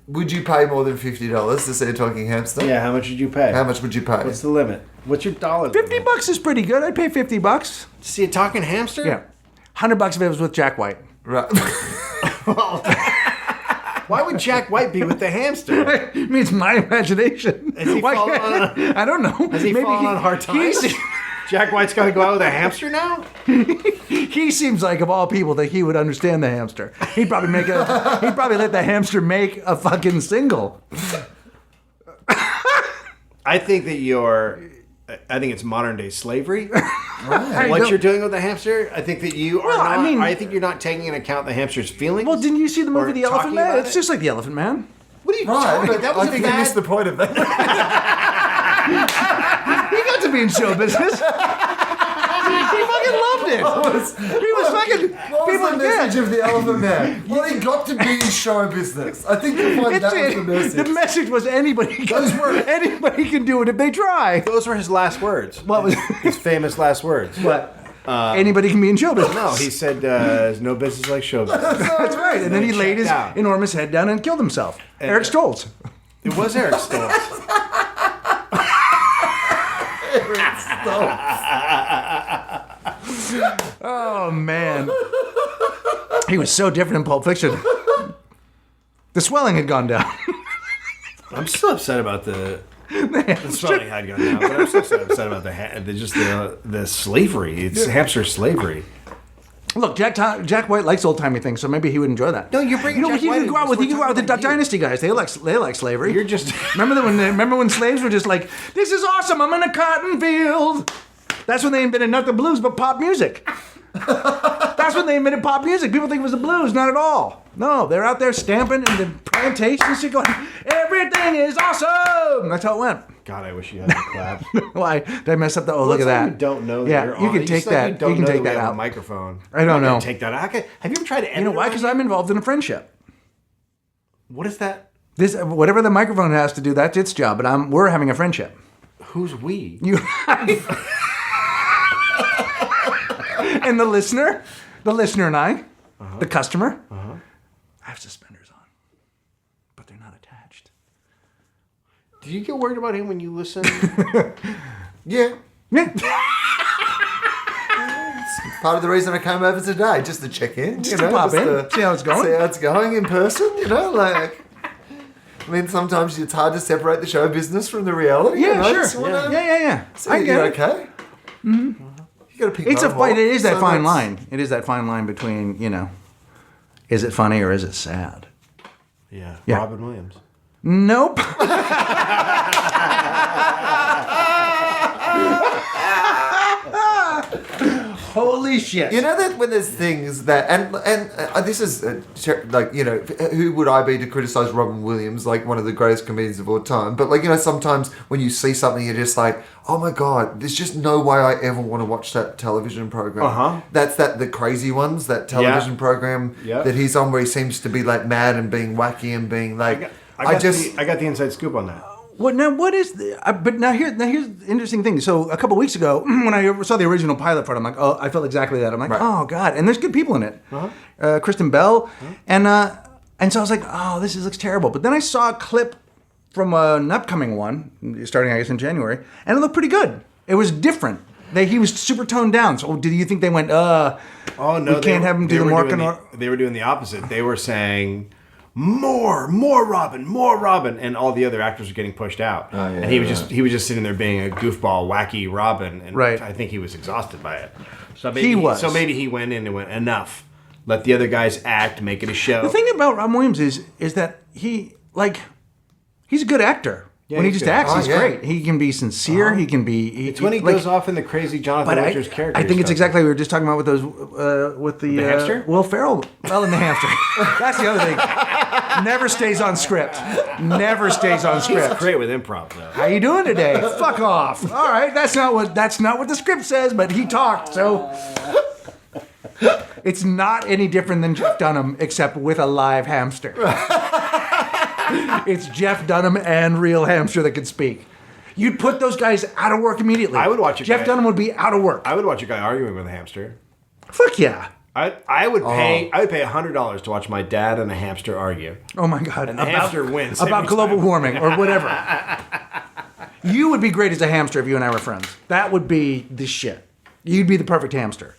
would you pay more than $50 to see a talking hamster? Yeah, how much would you pay? How much would you pay? What's the limit? What's your dollar limit? $50 is pretty good. I'd pay $50. To see a talking hamster? Yeah. $100 if it was with Jack White. Right. Why would Jack White be with the hamster? I mean, it's my imagination. Has he fallen on I don't know. Has he fallen on hard times? Jack White's got to go out with a hamster now? He seems like, of all people, that he would understand the hamster. He'd probably let the hamster make a fucking single. I think it's modern day slavery. Right. What you're doing with the hamster, I think that you are Well, not. I mean- I think you're not taking into account the hamster's feelings. Well, didn't you see the movie Or The Elephant talking Man? about It's it? just like The Elephant Man. What are you Right, talking but about? That was I think you missed the point of that. He got to be in show business. He fucking loved it. He was fucking. What was the message yeah. of the Elephant Man? Well, he got to be in show business. I think you'll find that was the message. The message was anybody can do it if they try. Those were his last words. What was His famous last words. what? Anybody can be in show business. No, he said, "There's no business like show business." That's right. And then he laid his checked out. enormous head down and killed himself. Eric Stoltz. It was Eric Stoltz. Oh man, he was so different in Pulp Fiction. The swelling had gone down. I'm still upset about the swelling had gone down, but I'm still upset about the slavery. It's hamster slavery. Look, Jack White likes old timey things, so maybe he would enjoy that. No, you're bringing Jack you White can go in out with this. you can go out with the We're Duck talking about Dynasty guys. They like slavery. You're just remember when slaves were just like, "This is awesome! I'm in a cotton field." That's when they invented not the blues but pop music. That's when they invented pop music. People think it was the blues, not at all. No, they're out there stamping in the plantations, shit going, "Everything is awesome." That's how it went. God, I wish you had a clap. Why did I mess up the? Oh, look at that. You don't know that Yeah, you're you on. can It's take like that. You, don't You can know take we that have out. A microphone. I don't I'm not gonna know. Take that out. Have you ever tried to edit? You know why? it Because on I'm involved in a friendship. What is that? This whatever the microphone has to do, that's its job. But we're having a friendship. Who's we? You and the listener and I, the customer. I have suspenders on, but they're not attached. Do you get worried about him when you listen? Yeah. Yeah. Part of the reason I came over today, just to check in. Just to pop in, see how it's going. See how it's going in person, like... I mean, sometimes it's hard to separate the show business from the reality. Yeah, sure. Just wanna Yeah. See I that get you're it. okay. Mm-hmm. You got to pick. It's a one fight. more. It is that So fine that's- line. It is that fine line between, is it funny or is it sad? Yeah. Yeah. Robin Williams. Nope. Holy shit. You know that when there's things that and this is who would I be to criticize Robin Williams, like one of the greatest comedians of all time? But sometimes when you see something, you're just like, oh my god, there's just no way I ever want to watch that television program. That's the Crazy Ones, that television program that he's on, where he seems to be like mad and being wacky and being like. I got the inside scoop on that. What now? What is the? But here's the interesting thing. So a couple weeks ago, when I saw the original pilot for it, I'm like, oh, I felt exactly that. I'm like, oh god, and there's good people in it. Kristen Bell, and so I was like, oh, this looks terrible. But then I saw a clip from an upcoming one, starting I guess in January, and it looked pretty good. It was different. He was super toned down. So do you think they went, oh no, we can't have him do the Morgan? They were doing the opposite. They were saying, more Robin, and all the other actors were getting pushed out. And he was just sitting there being a goofball, wacky Robin, and I think he was exhausted by it. So maybe he went in and went, enough. Let the other guys act, make it a show. The thing about Robin Williams is that he's a good actor. Yeah, when he he's just good. acts, he's great. He can be sincere. He can be. It's when he goes off in the crazy Jonathan Richards character. I think it's exactly what we were just talking about with those with the hamster. Will Ferrell. Well, in the hamster. That's the other thing. Never stays on script. Never stays on script. He's great with improv, though. How you doing today? Fuck off. All right, that's not what the script says, but he talked, so it's not any different than Jeff Dunham, except with a live hamster. It's Jeff Dunham and real hamster that can speak. You'd put those guys out of work immediately. I would watch Jeff Dunham would be out of work. I would watch a guy arguing with a hamster. Fuck yeah. I would pay $100 to watch my dad and a hamster argue. Oh my god. And the hamster wins about every global time. warming or whatever. You would be great as a hamster if you and I were friends. That would be the shit. You'd be the perfect hamster.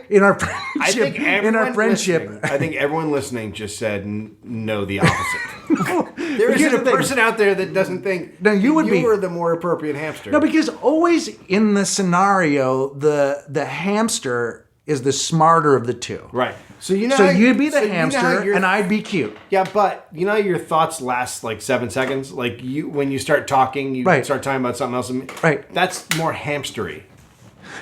in our I friendship. think I think everyone listening just said no, the opposite. There Here's is a the thing. person out there that doesn't think No, you would be- were the more appropriate hamster. No, because always in the scenario, the hamster is the smarter of the two. right. So you know, So how- you'd be the so you know how hamster, your- and I'd be cute. Yeah, but you know how your thoughts last like 7 seconds. Like when you start talking, you Right. start talking about something else. Right. That's more hamstery.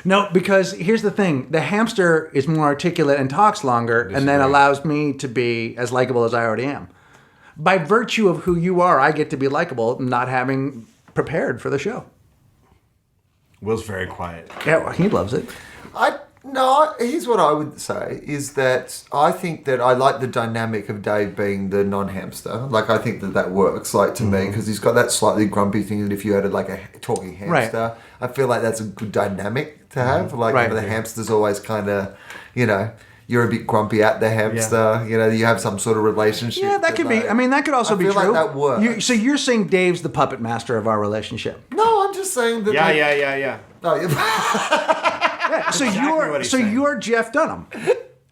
No, because here's the thing: the hamster is more articulate and talks longer, and then Disagree. allows me to be as likable as I already am. By virtue of who you are, I get to be likable, not having prepared for the show. Will's very quiet. Yeah, well, he loves it. Here's what I would say is that I think that I like the dynamic of Dave being the non-hamster. Like, I think that works, like, to me, because he's got that slightly grumpy thing that if you had, like, a talking hamster, I feel like that's a good dynamic to have. Like, Right. the hamster's always kind of, you're a bit grumpy at the hamster. You have some sort of relationship. Yeah, that could be. like- I mean, that could also I be feel true. like that works. So you're saying Dave's the puppet master of our relationship. No, I'm just saying that. Yeah. No, So exactly what he's saying. you're Jeff Dunham,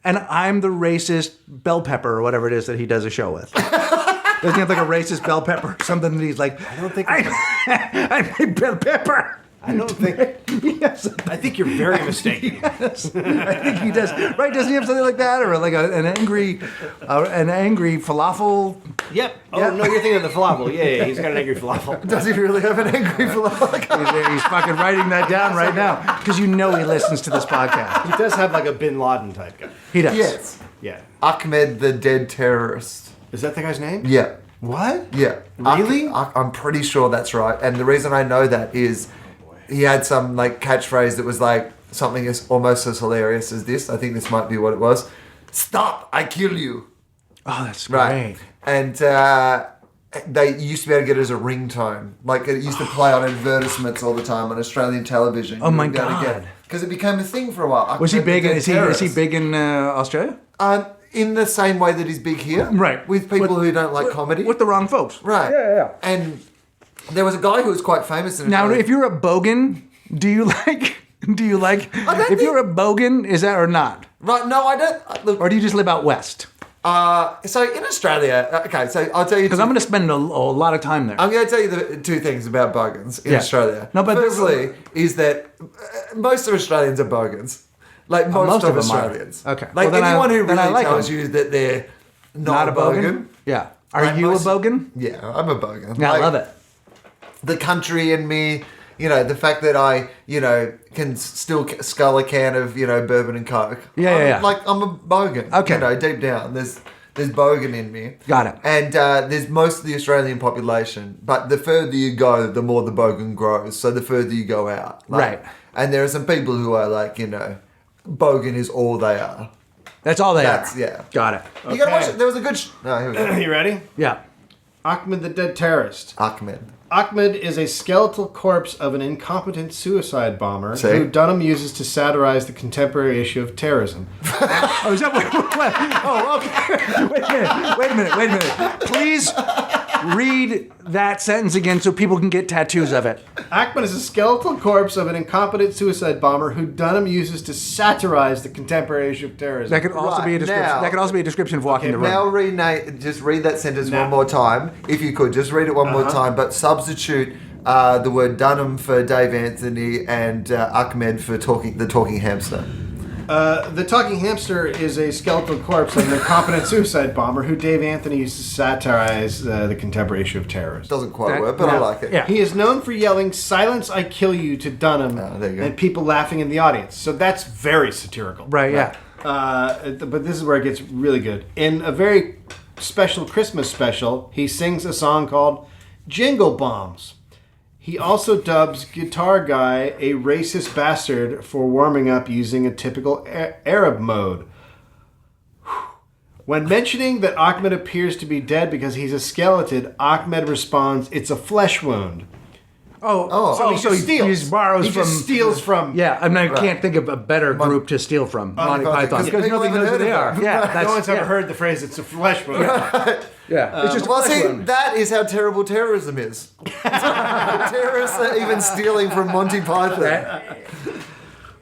and I'm the racist bell pepper or whatever it is that he does a show with. Doesn't he have like a racist bell pepper or something that he's like? I don't think. I'm a bell pepper. I don't think. Yes, I think you're very mistaken. yes, I think he does. Right? Doesn't he have something like that, or like an angry falafel? Yep. Oh Yeah. no, you're thinking of the falafel. Yeah. He's got an angry falafel. does he really have an angry falafel? He's fucking writing that down right now because you know he listens to this podcast. He does have like a Bin Laden type guy. He does. Yes. Yeah. Ahmed, the dead terrorist. Is that the guy's name? Yeah. What? Yeah. Really? I'm pretty sure that's right. And the reason I know that is he had some like catchphrase that was like something as almost as hilarious as this. I think this might be what it was. Stop! I kill you. Oh, that's Right. great. And they used to be able to get it as a ringtone. Like it used to play on advertisements all the time on Australian television. Oh my God. Because it became a thing for a while. Was he Ahmed the big? Dead Is he Terrorist. big in Australia? In the same way that he's big here. Right. With people who don't like comedy. With the wrong folks. Right. Yeah. And there was a guy who was quite famous in Now, Australia. if you're a bogan, do you like? don't If you're a bogan, is that or not? Right, no, I don't. Look, Or do you just live out west? so in Australia, okay, so I'll tell you. Because I'm going to spend a lot of time there. I'm going to tell you the two things about bogans in Yeah. Australia. No, but firstly, is that most of Australians are bogans. Like most of them are. Australians. Okay. Like Well, then anyone who then I really like tells them. you that they're not, a bogan. Yeah. Are Like you a most- bogan? Yeah, I'm a bogan. Yeah, I Like, love it. The country in me, the fact that I, can still scull a can of, bourbon and coke. Yeah. Like I'm a bogan. Okay. Deep down, there's bogan in me. Got it. And there's most of the Australian population, but the further you go, the more the bogan grows. So the further you go out, Right. And there are some people who are like, bogan is all they are. That's all they That's are. yeah. Got it. You gotta Okay. watch it. There was a good. No, here we go. You ready? Yeah. Ahmed the Dead Terrorist. Ahmed. Ahmed is a skeletal corpse of an incompetent suicide bomber See? who Dunham uses to satirize the contemporary issue of terrorism. Oh, is that what? Oh, okay. Wait a minute. Please read that sentence again so people can get tattoos of it. Ahmed is a skeletal corpse of an incompetent suicide bomber who Dunham uses to satirize the contemporary issue of terrorism. That could also be a Right, description. now- That could also be a description of walking the room. Now just read that sentence Now. one more time, if you could. Just read it one more time, but substitute the word Dunham for Dave Anthony and Ahmed for the talking hamster. The talking hamster is a skeletal corpse of an incompetent suicide bomber who Dave Anthony uses to satirize the contemporary issue of terrorism. Doesn't quite That- work, but I yeah. like it. Yeah. He is known for yelling, "Silence, I kill you," to Dunham there you go. and people laughing in the audience. So that's very satirical. Right, yeah. But this is where it gets really good. In a very special Christmas special, he sings a song called Jingle Bombs. He also dubs Guitar Guy a racist bastard for warming up using a typical Arab mode. When mentioning that Ahmed appears to be dead because he's a skeleton, Ahmed responds, "It's a flesh wound." So he just steals. he just borrows He from. just steals from. Yeah, I mean, I can't think of a better group to steal from. Monty Python, Python. 'cause Because people nobody knows who haven't they heard are. of them. Yeah, Right. that's No one's ever yeah. heard the phrase, "It's a flesh wound." Yeah, it's just a Well, flesh see, wound. that is how terrible terrorism is. Terrorists are even stealing from Monty Python.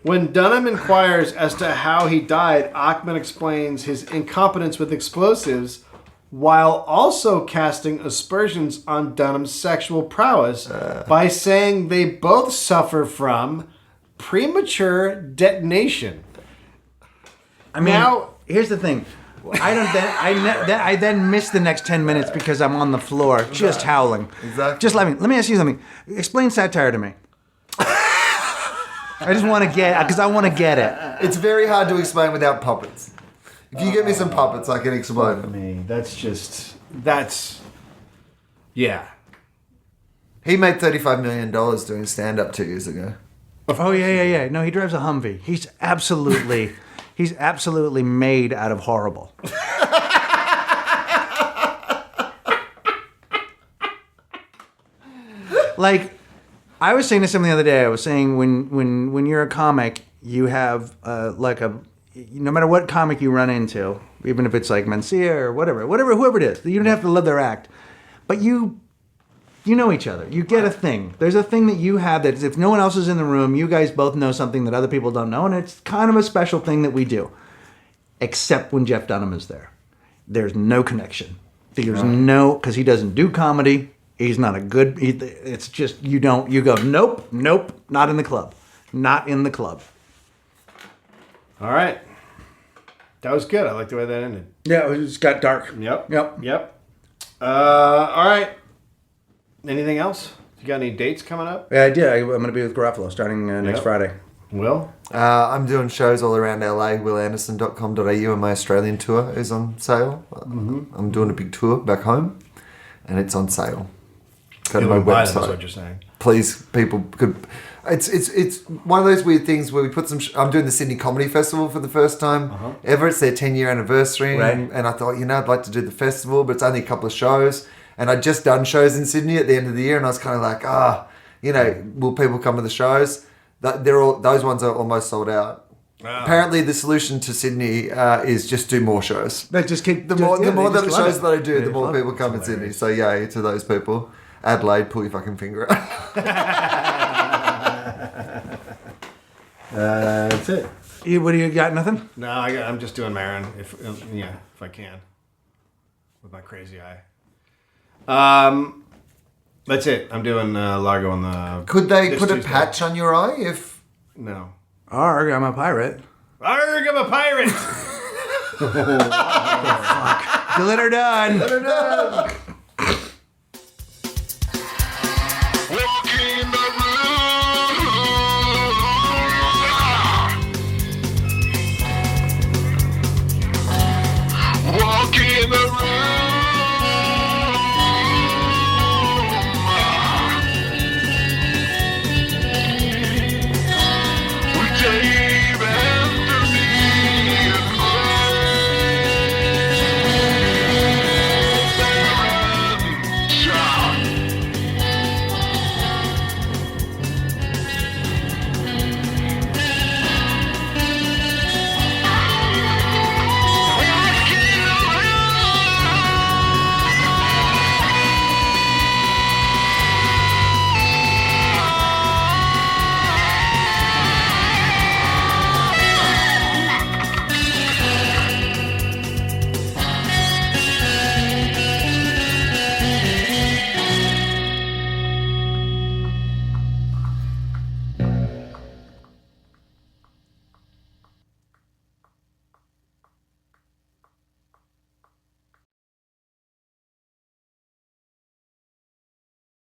When Dunham inquires as to how he died, Achman explains his incompetence with explosives while also casting aspersions on Dunham's sexual prowess by saying they both suffer from premature detonation. I mean, here's the thing. I then miss the next 10 minutes because I'm on the floor just howling. Exactly. Just let me ask you something. Explain satire to me. I just want to get, because I want to get it. It's very hard to explain without puppets. If you get me some puppets, I can explain them. Yeah. He made $35 million doing stand-up 2 years ago. Oh, yeah. No, he drives a Humvee. He's absolutely made out of horrible. Like, I was saying to someone the other day, I was saying when you're a comic, you have no matter what comic you run into, even if it's like Mencia or whoever it is, you don't have to love their act, but you know each other. You get a thing. There's a thing that you have that if no one else is in the room, you guys both know something that other people don't know, and it's kind of a special thing that we do. Except when Jeff Dunham is there. There's no connection. There's because he doesn't do comedy. He's not a good, it's just, you go, nope, not in the club. Not in the club. All right. That was good. I like the way that ended. Yeah, it just got dark. Yep. Yep. All right. Anything else? You got any dates coming up? Yeah, I did. I'm going to be with Garofalo starting next Friday. Will? I'm doing shows all around LA. WilAnderson.com.au and my Australian tour is on sale. I'm doing a big tour back home and it's on sale. Go to my website. That's what you're saying. Please, people could. It's one of those weird things where we put some. I'm doing the Sydney Comedy Festival for the first time ever. It's their 10-year anniversry, right. and I thought, I'd like to do the festival, but it's only a couple of shows, and I'd just done shows in Sydney at the end of the year, and I was kind of like, will people come to the shows? Those ones are almost sold out. Wow. Apparently, the solution to Sydney is just do more shows. They just keep the more the shows that I do, the more people come in Sydney. So yay to those people. Adelaide, pull your fucking finger out. That's it. What do you got? Nothing? No, I'm just doing Marin if I can, with my crazy eye. That's it. I'm doing Largo on the. Could they put a patch on your eye if? No. Arg, I'm a pirate. Arg, I'm a pirate. Glitter done. Glitter done.